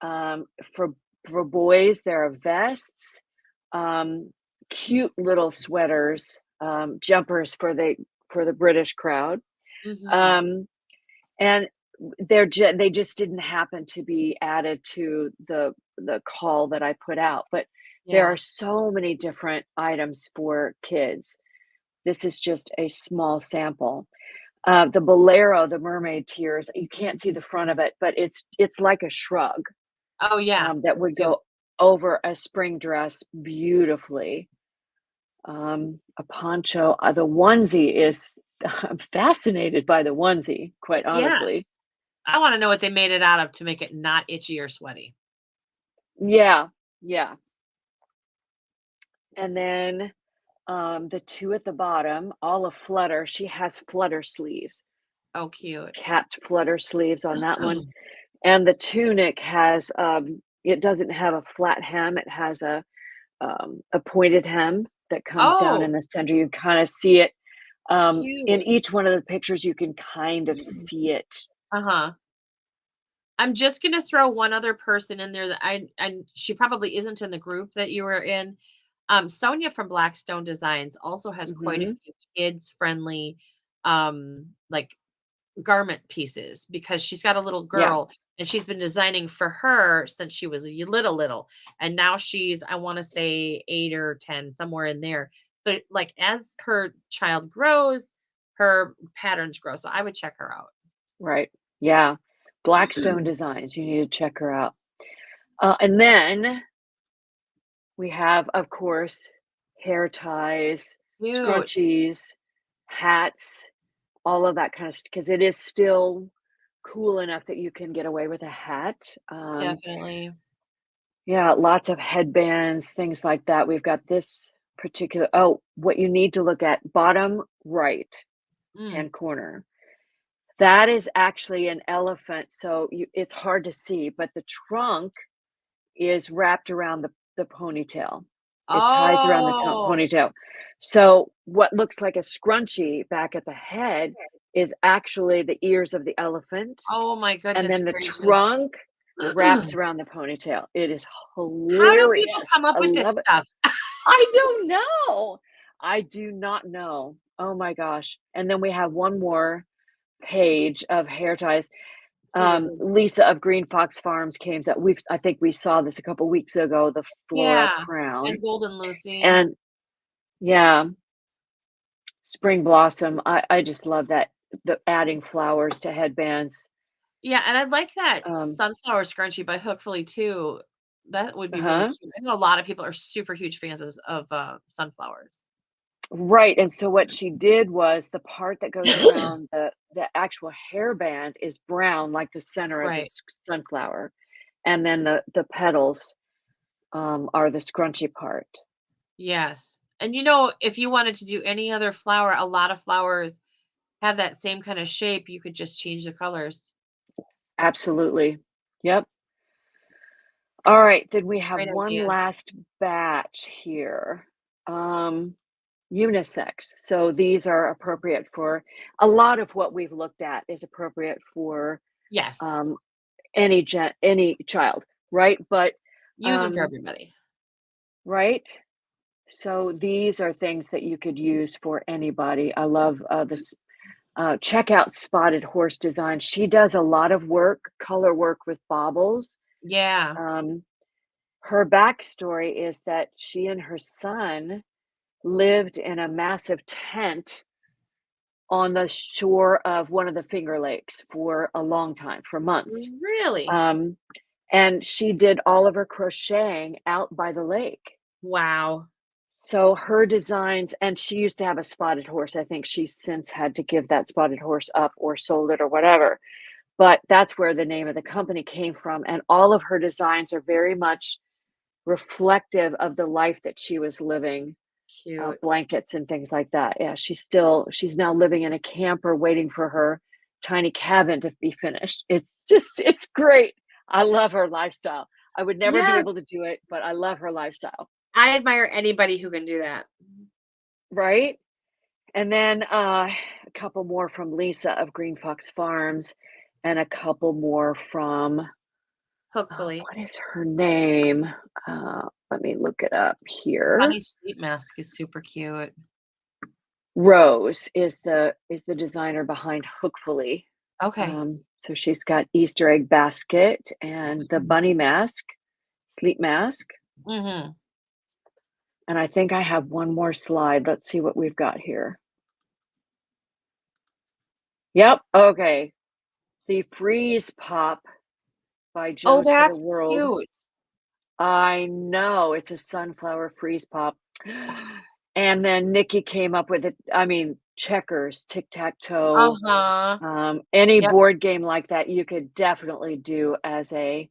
Um, for for boys, there are vests, um, cute little sweaters, jumpers for the British crowd. Mhm. Um, and they just didn't happen to be added to the call that I put out, but there are Yeah. so many different items for kids. This is just a small sample. The bolero, the mermaid tears, you can't see the front of it, but it's like a shrug Oh yeah. that would Do. go over a spring dress beautifully. A poncho, the onesie is I'm fascinated by the onesie, quite honestly. Yes. I want to know what they made it out of to make it not itchy or sweaty. Yeah, yeah. And then, the 2 at the bottom, all a flutter. She has flutter sleeves, Oh, cute. capped flutter sleeves on that one. And the tunic has, it doesn't have a flat hem, it has a pointed hem that comes down in Oh, the center. You kinda see it, in cute. each one of the pictures, you can kind of see it. Uh-huh. I'm just gonna throw one other person in there that she probably isn't in the group that you were in. Sonia from Blackstone Designs also has quite a Mhm. few kids friendly like garment pieces because she's got a little Yeah, girl and she's been designing for her since she was a little and now she's I want to say 8 or 10 somewhere in there. But like as her child grows, her patterns grow. So I would check her out. right. Yeah. Blackstone Designs, you need to check her out. And then we have, of course, hair ties, Cute. scrunchies, hats, all of that kind of because it is still cool enough that you can get away with a hat. Definitely. Yeah, lots of headbands, things like that. We've got this particular oh, what you need to look at, bottom right Mm. hand corner. That is actually an elephant, so it's hard to see, but the trunk is wrapped around the ponytail. It ties around the Oh, ponytail. So, what looks like a scrunchie back at the head is actually the ears of the elephant, oh my and goodness then the gracious. trunk wraps around the ponytail. It is How do people hilarious. come up I with this love it. stuff? I don't know. I do not know. Oh my gosh. And then we have one more page of hair ties. Please. Lisa of Green Fox Farms came out. I think we saw this a couple weeks ago, the floral Yeah. crown. And Golden Lucy. And yeah, spring blossom. I just love that the adding flowers to headbands. Yeah, and I like that Um, sunflower scrunchie by Hookfully too. That would be really uh-huh. cute. I know a lot of people are super huge fans of sunflowers. Right. And so what she did was the part that goes around the actual hairband is brown, like the center of the Right. sunflower, and then the petals are the scrunchy part. Yes. And you know, if you wanted to do any other flower, a lot of flowers have that same kind of shape. You could just change the colors. Absolutely. Yep. All right, then we have Great one ideas. last batch here. Um, unisex. So these are appropriate for a lot of what we've looked at is appropriate for Yes. um, any child, right? But Use them for um, everybody. right. So these are things that you could use for anybody. I love this. Check out Spotted Horse Design. She does a lot of work, color work with baubles. Yeah. Um, Her backstory is that she and her son lived in a massive tent on the shore of one of the Finger Lakes for a long time, for months. Really? Um, and she did all of her crocheting out by the lake. Wow. So her designs, and she used to have a spotted horse. I think she's since had to give that spotted horse up or sold it or whatever. But that's where the name of the company came from. And all of her designs are very much reflective of the life that she was living, Cute. blankets and things like that. Yeah, she's now living in a camper waiting for her tiny cabin to be finished. It's great. I love her lifestyle. I would never be Yes. able to do it, but I love her lifestyle. I admire anybody who can do that. Right? And then a couple more from Lisa of Green Fox Farms and a couple more from Hopefully. what is her name? Let me look it up here. Honey Sleep Mask is super cute. Rose is the designer behind Hookfully. Okay. So she's got Easter egg basket and the bunny mask, sleep mask. Mhm. And I think I have one more slide. Let's see what we've got here. Yep. Okay. The Freeze Pop by Oh, Joe to the that's World. cute. I know it's a sunflower freeze pop. And then Nikki came up with it. I mean, checkers, tic tac toe, Uh-huh. any Yep. board game like that, you could definitely do as a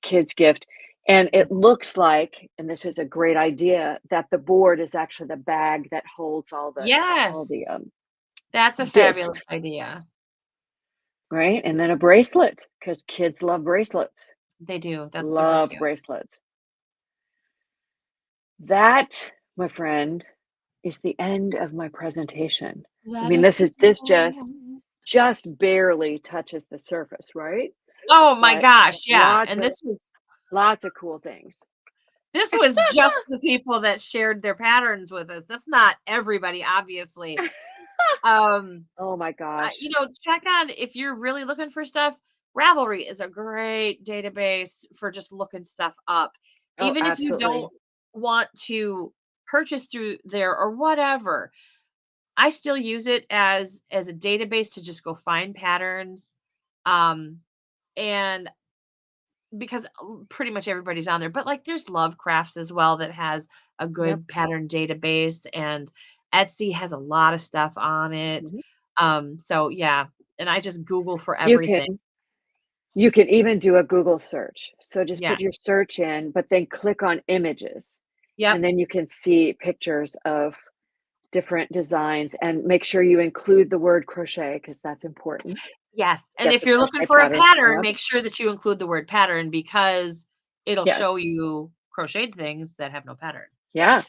kid's gift. And it looks like, and this is a great idea, that the board is actually the bag that holds all the Yes, that's a fabulous discs, idea. right? And then a bracelet, because kids love bracelets. They do. That's super Love cute. bracelets. That, my friend, is the end of my presentation. I That mean, is this the is this end. just barely touches the surface, right? Oh my But gosh, yeah, lots and of lots of cool things. this was just the people that shared their patterns with us. That's not everybody, obviously. Um, Oh my gosh. check on if you're really looking for stuff. Ravelry is a great database for just looking stuff up. Oh, Even if you don't absolutely. want to purchase through there or whatever, I still use it as a database to just go find patterns. Um, and because pretty much everybody's on there, but like there's Lovecrafts as well that has a Yep. good pattern database, and Etsy has a lot of stuff on it. Mhm. So yeah, and I just Google for You everything. can you can even do a Google search. So just Yeah. put your search in, but then click on images, Yep. and then you can see pictures of different designs, and make sure you include the word crochet because that's important. Yes. And Get if the you're looking crochet for a pattern pattern, up. make sure that you include the word pattern because it'll show Yes. you crocheted things that have no pattern. Yeah.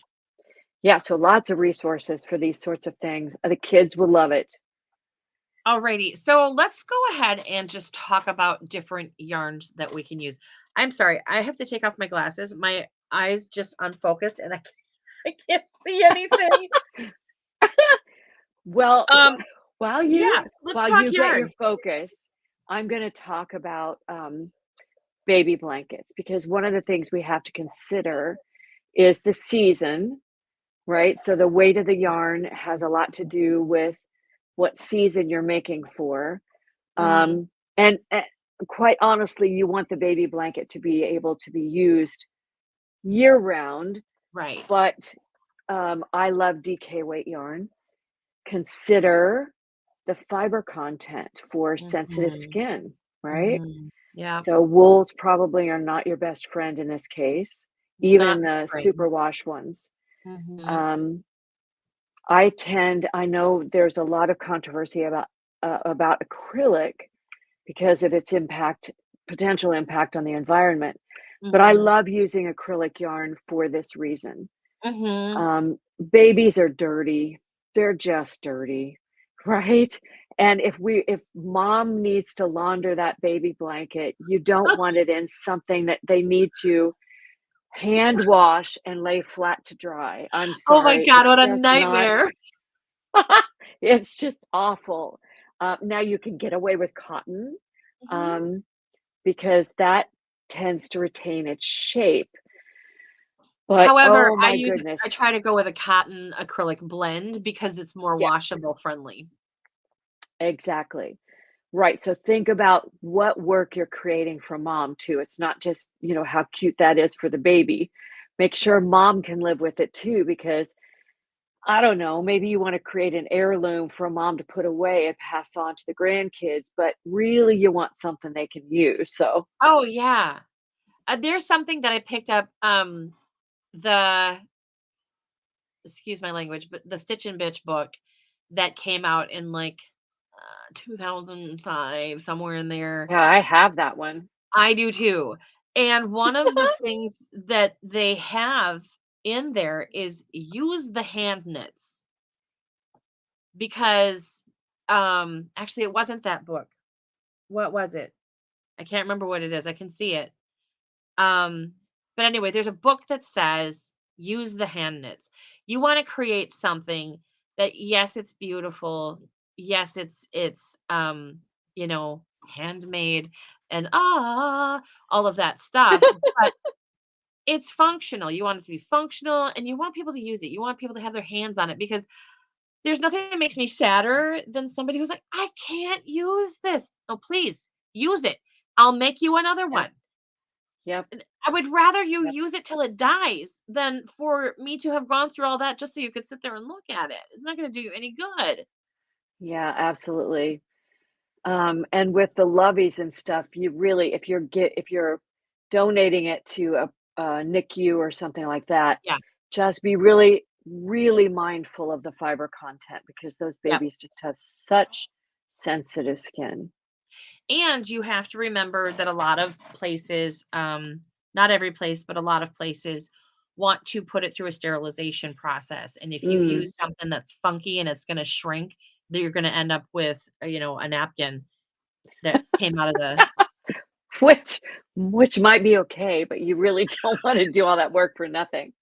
Yeah, so lots of resources for these sorts of things. The kids will love it. Alrighty, so let's go ahead and just talk about different yarns that we can use. I'm sorry, I have to take off my glasses. My eyes just unfocused and I can't see anything. Well, Um, while you yeah, so let's while talk you get your yarn. focus, I'm gonna talk about, baby blankets, because one of the things we have to consider is the season, right? So the weight of the Yes. yarn has a lot to do with what season you're making for. Mhm. And quite honestly, you want the baby blanket to be able to be used year round, Right. but I love DK weight yarn. Consider the fiber content for sensitive Mhm. skin, right? Mhm. Yeah, So wools probably are not your best friend in this case, even not in in the spring. superwash ones. Mhm. Um, I know there's a lot of controversy about acrylic because of its potential impact on the environment. But I Mhm. love using acrylic yarn for this reason. Mhm. Babies are dirty. They're just dirty, right? And if mom needs to launder that baby blanket, you don't want it in something that they need to hand wash and lay flat to dry. I'm Oh my sorry, god, it's what a just not. nightmare. It's just awful. Now you can get away with cotton, Mhm. um, because that tends to retain its shape. But However, oh my goodness, I try to go with a cotton acrylic blend because it's more yeah, washable friendly. exactly. Right, so think about what work you're creating for mom too. It's not just, how cute that is for the baby. Make sure mom can live with it too, because I don't know, maybe you want to create an heirloom for mom to put away and pass on to the grandkids, but really you want something they can use. So, Oh, yeah. There's something that I picked up, the excuse my language, but the Stitch and Bitch book that came out in, like, 2005, somewhere in there. yeah, I have that one. I do too. And one of the things that they have in there is use the hand knits because, actually, it wasn't that book. What was it? I can't remember what it is. I can see it. Um, but anyway, there's a book that says use the hand knits. You want to create something that yes, it's beautiful. Yes, handmade and all of that stuff, but it's functional. You want it to be functional and you want people to use it. You want people to have their hands on it because there's nothing that makes me sadder than somebody who's like, I can't use this. No, please use it. I'll make you another Yep, one. yep, And I would rather you yep. use it till it dies than for me to have gone through all that just so you could sit there and look at it. It's not gonna do you any good. Yeah, absolutely. And with the loveys and stuff, you really, if you're donating it to a NICU or something like that, Yeah. just be really, really mindful of the fiber content because those Yep. babies just have such sensitive skin. And you have to remember that a lot of places, not every place, but a lot of places want to put it through a sterilization process. And if you Mm. use something that's funky and it's going to shrink, that you're going to end up with, a napkin that came out of the. Which which might be okay, but you really don't wanna do all that work for nothing.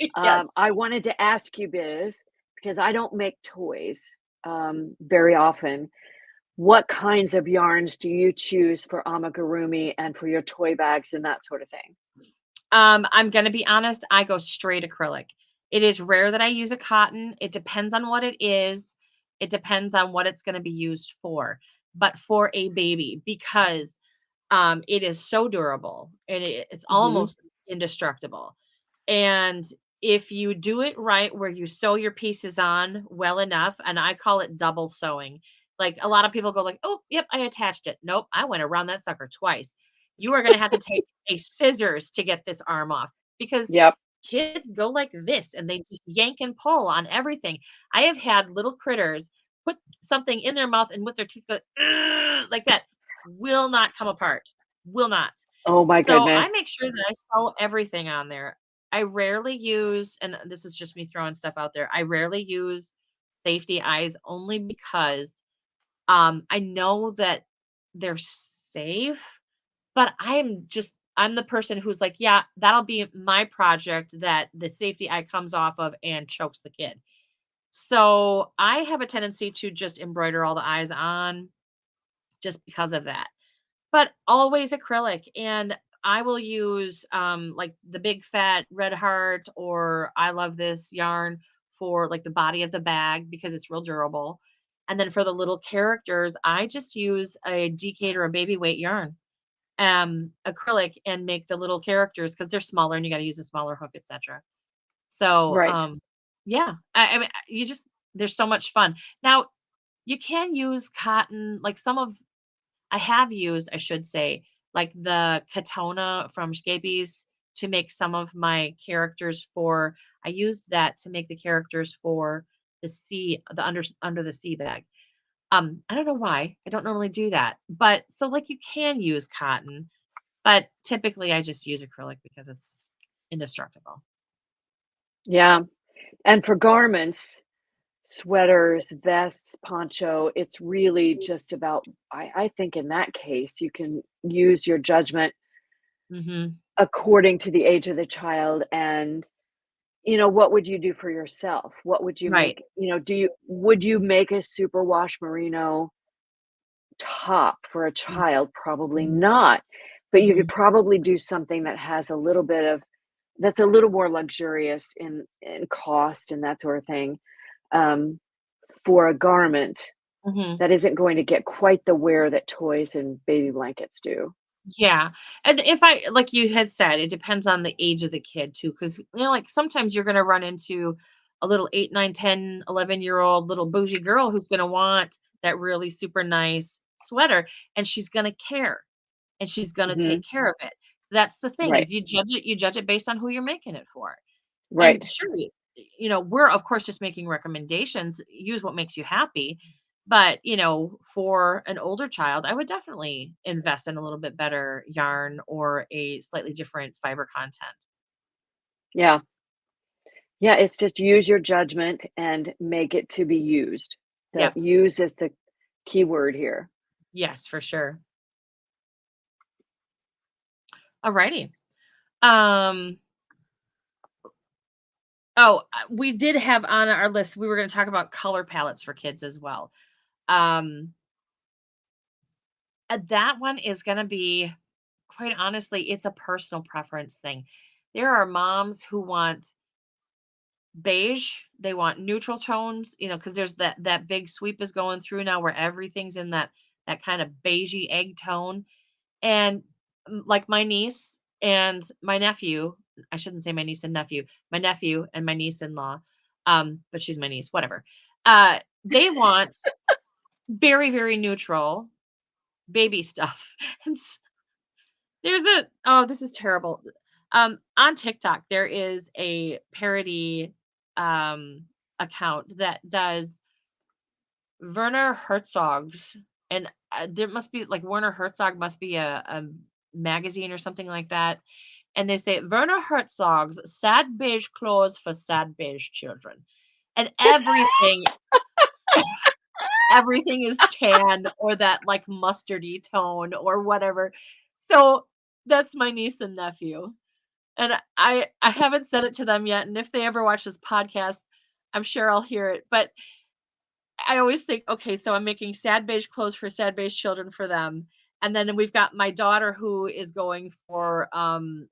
Yes. I wanted to ask you, Biz, because I don't make toys, very often. What kinds of yarns do you choose for amigurumi and for your toy bags and that sort of thing? I'm gonna be honest, I go straight acrylic. It is rare that I use a cotton. It depends on what it is. It depends on what it's gonna be used for. But for a baby, because it is so durable and it's Mhm. almost indestructible. And if you do it right, where you sew your pieces on well enough, and I call it double sewing. Like a lot of people go like, "Oh, yep, I attached it." Nope, I went around that sucker twice. You are going to have to take a scissors to get this arm off because Yep. kids go like this and they just yank and pull on everything. I have had little critters put something in their mouth and with their teeth go "Ugh," like that, will not come apart. Will not. Oh my So goodness. I make sure that I sew everything on there. I rarely use, and this is just me throwing stuff out there. I rarely use safety eyes only because I know that they're safe, but I'm the person who's like, yeah, that'll be my project that the safety eye comes off of and chokes the kid. So I have a tendency to just embroider all the eyes on just because of that. But always acrylic, and I will use, like, the big fat red heart, or I love this yarn for, like, the body of the bag because it's real durable, and then for the little characters, I just use a decade or a baby weight yarn, acrylic, and make the little characters because 'cause they're smaller and you gotta use a smaller hook, etcetera. So, Right. yeah, I mean, you just there's so much fun. Now, you can use cotton, like, I have used, I should say, like the Katona from Scabies to make some of my characters for. I used that to make the characters for the under the sea bag. I don't know why. I don't normally do that. But so like you can use cotton, but typically I just use acrylic because it's indestructible. Yeah. And for garments, sweaters, vests, poncho, it's really just about I think in that case, you can use your judgment Mhm. according to the age of the child and, what would you do for yourself? What would you Right. make do you would you make a superwash merino top for a child? Probably Mhm. not, but you could Mhm. probably do something that has a little bit of that's a little more luxurious in cost and that sort of thing, um, for a garment Mhm. that isn't going to get quite the wear that toys and baby blankets do. Yeah, and if I like you had said, it depends on the age of the kid too, because like, sometimes you're gonna run into a little 8, 9, 10, 11-year-old little bougie girl who's gonna want that really super nice sweater, and she's gonna care, and she's gonna take Mhm. care of it. That's the thing Right, is you judge it based on who you're making it for. And right. surely, we're of course just making recommendations. Use what makes you happy. But, for an older child, I would definitely invest in a little bit better yarn or a slightly different fiber content. Yeah. Yeah, it's just use your judgment and make it to be used. The Yep. use is the key word here. Yes, for sure. Alrighty. Um, we did have on our list, we were going to talk about color palettes for kids as well. Um, that one is going to be, quite honestly, it's a personal preference thing. There are moms who want beige, they want neutral tones, because there's that big sweep is going through now where everything's in that kind of beigey egg tone. And like my niece and my nephew, I shouldn't say my niece and nephew, my nephew and my niece-in-law, but she's my niece, whatever. They want very, very neutral baby stuff. And this is terrible. On TikTok, there is a parody account that does Werner Herzog's, and there must be like Werner Herzog must be a magazine or something like that. And they say Werner Herzog's sad beige clothes for sad beige children. And everything is tan or that like mustardy tone or whatever. So that's my niece and nephew. And I haven't said it to them yet. And if they ever watch this podcast, I'm sure I'll hear it. But I always think, okay, so I'm making sad beige clothes for sad beige children for them. And then we've got my daughter who is going for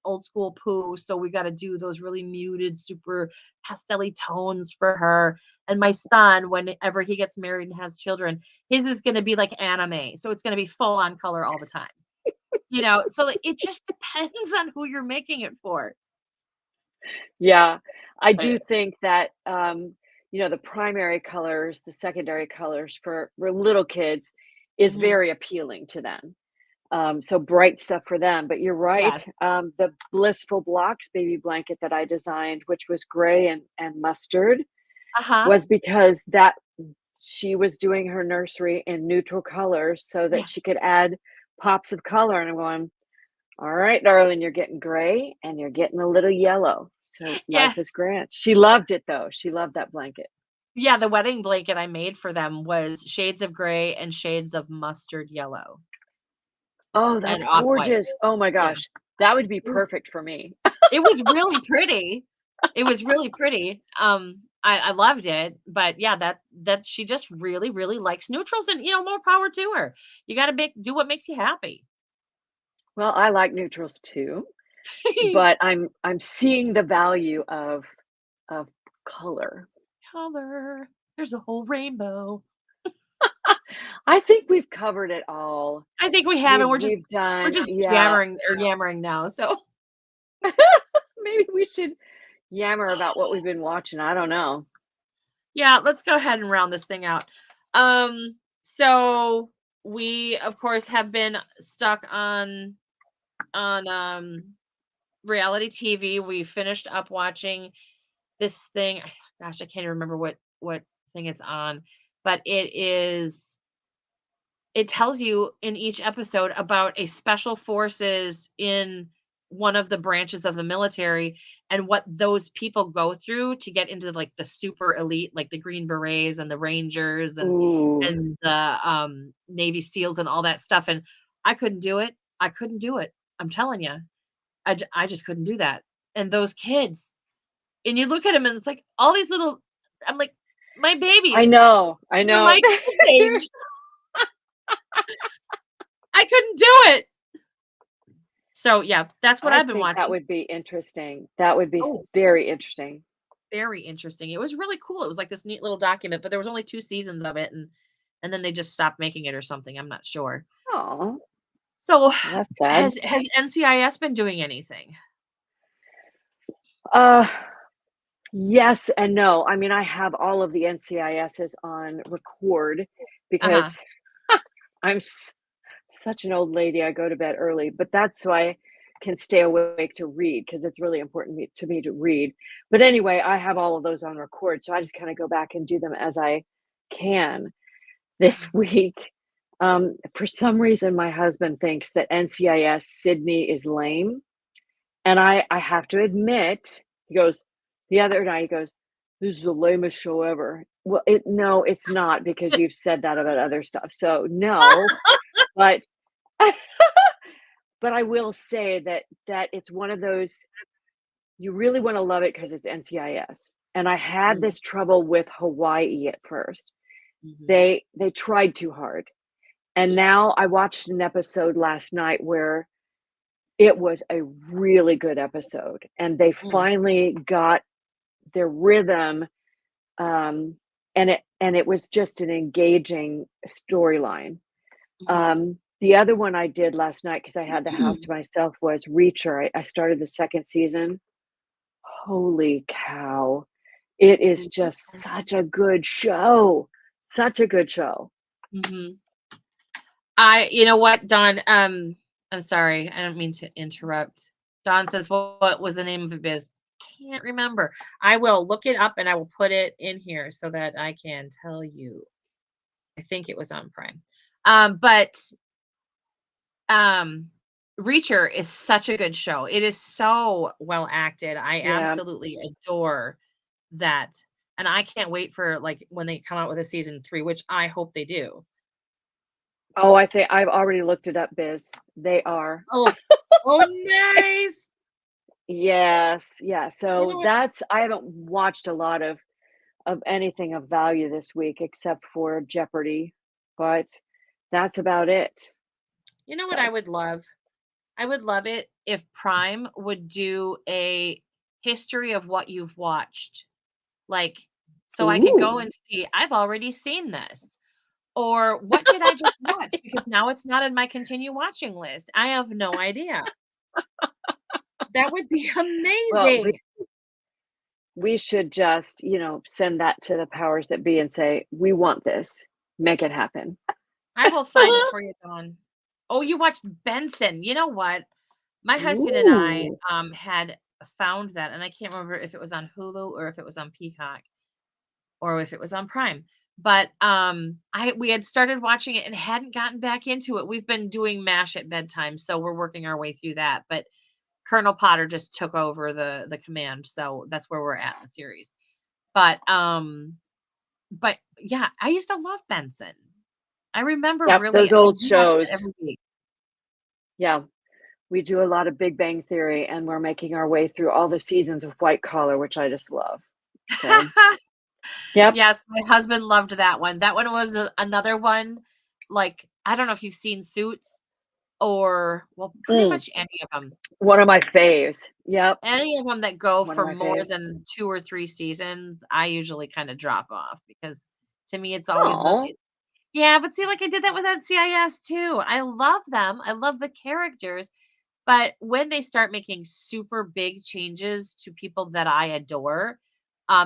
old school poo. So we got to do those really muted, super pastel tones for her. And my son, whenever he gets married and has children, his is going to be like anime. So it's going to be full on color all the time. So it just depends on who you're making it for. Yeah, I do But think that, the primary colors, the secondary colors for little kids is mhm, very appealing to them. So bright stuff for them. But you're right. yes. The Blissful Blocks baby blanket that I designed, which was gray and mustard, Uh-huh. was because that she was doing her nursery in neutral colors so that she Yes. could add pops of color. And I'm going, all right, darling, you're getting gray and you're getting a little yellow. So life Yeah. is grand. She loved it though. She loved that blanket. Yeah, the wedding blanket I made for them was shades of gray and shades of mustard yellow Oh, and that's off-white. gorgeous. Oh my Yeah. gosh. That would be It was perfect for me. it was really pretty. It was really pretty. I loved it, but yeah, that she just really, really likes neutrals and, more power to her. You gotta do what makes you happy. Well, I like neutrals too, but I'm seeing the value of color. Color. There's a whole rainbow. I think we've covered it all. I think we have, We've and we've we're done, just yeah. yammering now, so Maybe we should yammer about what we've been watching. I don't know. yeah, let's go ahead and round this thing out. So we of course have been stuck on reality TV. We finished up watching this thing. Gosh, I can't even remember what thing it's on, but it tells you in each episode about a special forces in one of the branches of the military and what those people go through to get into like the super elite, like the Green Berets and the Rangers Ooh. and the Navy SEALs and all that stuff. And I couldn't do it. I couldn't do it. I'm telling you, I just couldn't do that. And those kids, and you look at them and it's like all these little, I'm like, my I babies, know. I they're know. my kids' age. I couldn't do it. So, yeah, that's what I I've been think that watching. would be interesting. That would be Oh, it's very interesting. very interesting. It was really cool. It was like this neat little document, but there was only 2 seasons of it, and then they just stopped making it or something, I'm not sure. Oh, So, well, that's sad. has NCIS been doing anything? Uh, yes and no. I mean, I have all of the NCISs on record Uh-huh. because I'm such an old lady. I go to bed early, but that's so I can stay awake to read because it's really important to me to read. But anyway, I have all of those on record, so I just kind of go back and do them as I can. This Mhm. week, for some reason, my husband thinks that NCIS Sydney is lame, and I have to admit, he goes the other night, he goes, "This is the lamest show ever." Well, no, it's not because you've said that about other stuff. So no, but but I will say that it's one of those you really want to love it because it's NCIS. And I had Mm, this trouble with Hawaii at first. mhm. They tried too hard. And now I watched an episode last night where it was a really good episode, and they Mm, finally got their rhythm, and it was just an engaging storyline. mhm. The other one I did last night because I had the house to myself was Reacher. I started the 2nd season. Holy cow. It is just such a good show. Such a good show. Mhm. You know what, Dawn? I'm sorry. I don't mean to interrupt. Dawn says, what was the name of it, Biz? Can't remember. I will look it up and I will put it in here so that I can tell you. I think it was on Prime. But um Reacher is such a good show. It is so well acted. I Yeah. absolutely adore that. And I can't wait for like when they come out with a season 3, which I hope they do. Oh, I think I've already looked it up, Biz. They are. Oh, oh, nice. Yes, yeah, You so know what? that's I haven't watched a lot of anything of value this week except for Jeopardy, but that's about it. You know what I So, would love? I would love it if Prime would do a history of what you've watched. Like, so I could go ooh, and see, I've already seen this. Or what did I just watch? Because now it's not in my continue watching list. I have no idea. That would be well, amazing. we should just, send that to the powers that be and say, "We want this. Make it happen." I will find it for you, Dawn. Oh, you watched Benson. You know what? My husband and I Ooh. had found that, and I can't remember if it was on Hulu or if it was on Peacock or if it was on Prime. But I we had started watching it and hadn't gotten back into it. We've been doing MASH at bedtime, so we're working our way through that. But Colonel Potter just took over the command, so that's where we're at in the series. But yeah, I used to love Benson. I remember Yep, really, those and old we watched it shows. every week. Yeah, we do a lot of Big Bang Theory, and we're making our way through all the seasons of White Collar, which I just love. So, yep. Yes, my husband loved that one. That one was another one. Like, I don't know if you've seen Suits or, well, pretty Mm, much any of them. one of my faves. Yep, Any of them that go one of for my more faves. than 2 or 3 seasons, I usually kinda drop off because to me, it's always Oh, yeah, but see, like, I did that with NCIS too. I love them. I love the characters, but when they start making super big changes to people that I adore,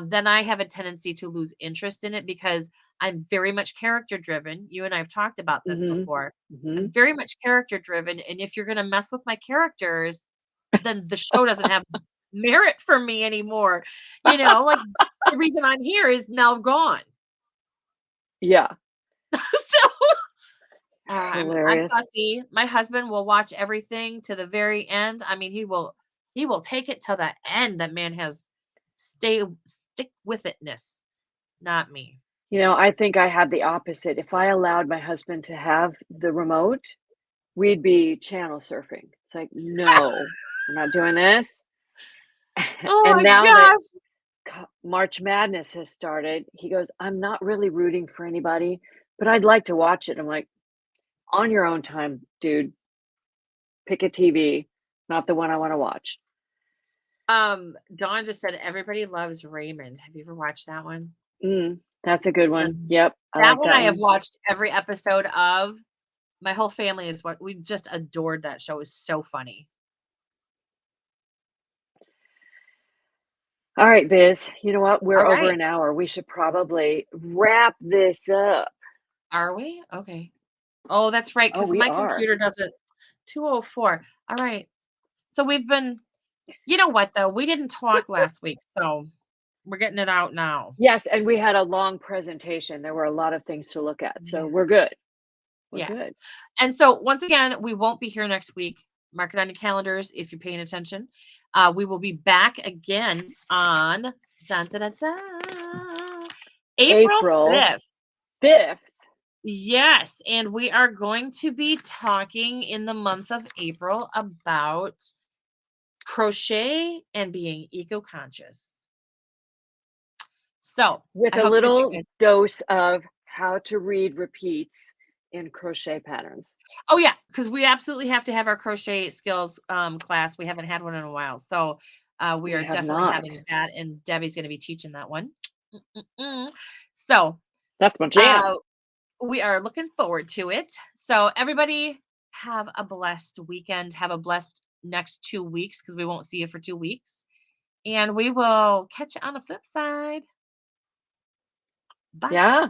then I have a tendency to lose interest in it because I'm very much character driven. You and I have talked about this mhm, before. I'm mhm. very much character driven, and if you're gonna mess with my characters, then the show doesn't have merit for me anymore. Like, the reason I'm here is now gone. Yeah, So I'm hilarious. fussy. My husband will watch everything to the very end. I mean, he will take it to the end. That man has stick with itness, not me. I think I have the opposite. If I allowed my husband to have the remote, we'd be channel surfing. It's like, "No, we're not doing this." Oh And my now that gosh. March Madness has started, he goes, "I'm not really rooting for anybody, but I'd like to watch it." I'm like, "On your own time, dude. Pick a TV, not the one I wanna watch." Dawn just said everybody loves Raymond. Have you ever watched that one? That's a good one. The Yep, I That like one that I have one. watched every episode of. My whole family is what we just adored that show. It was so funny. All right, Biz, you know what? We're All over right. an hour. We should probably wrap this up. Are we? Okay. Oh, that's right, Oh, because we my are. computer doesn't 2:04. All right. So we've been you know what, though? We didn't talk last week, so we're getting it out now. Yes, and we had a long presentation. There were a lot of things to look at, so Yeah. we're good. We're Yeah. good. And so once again, we won't be here next week. Mark it on your calendars if you're paying attention. We will be back again on dun, dun, dun, dun, April April 5th. 5th. Yes, and we are going to be talking in the month of April about crochet and being eco-conscious. So, With I a hope that you little guys dose of how to read repeats in crochet patterns. oh, yeah, because we absolutely have to have our crochet skills, class. We haven't had one in a while, so, we We are have definitely not. having that, and Debbie's gonna be teaching that one. Mm. So, That's my jam. uh, we are looking forward to it. So, everybody have a blessed weekend. Have a blessed next 2 weeks because we won't see you for 2 weeks, and we will catch you on the flip side. Bye. Yeah.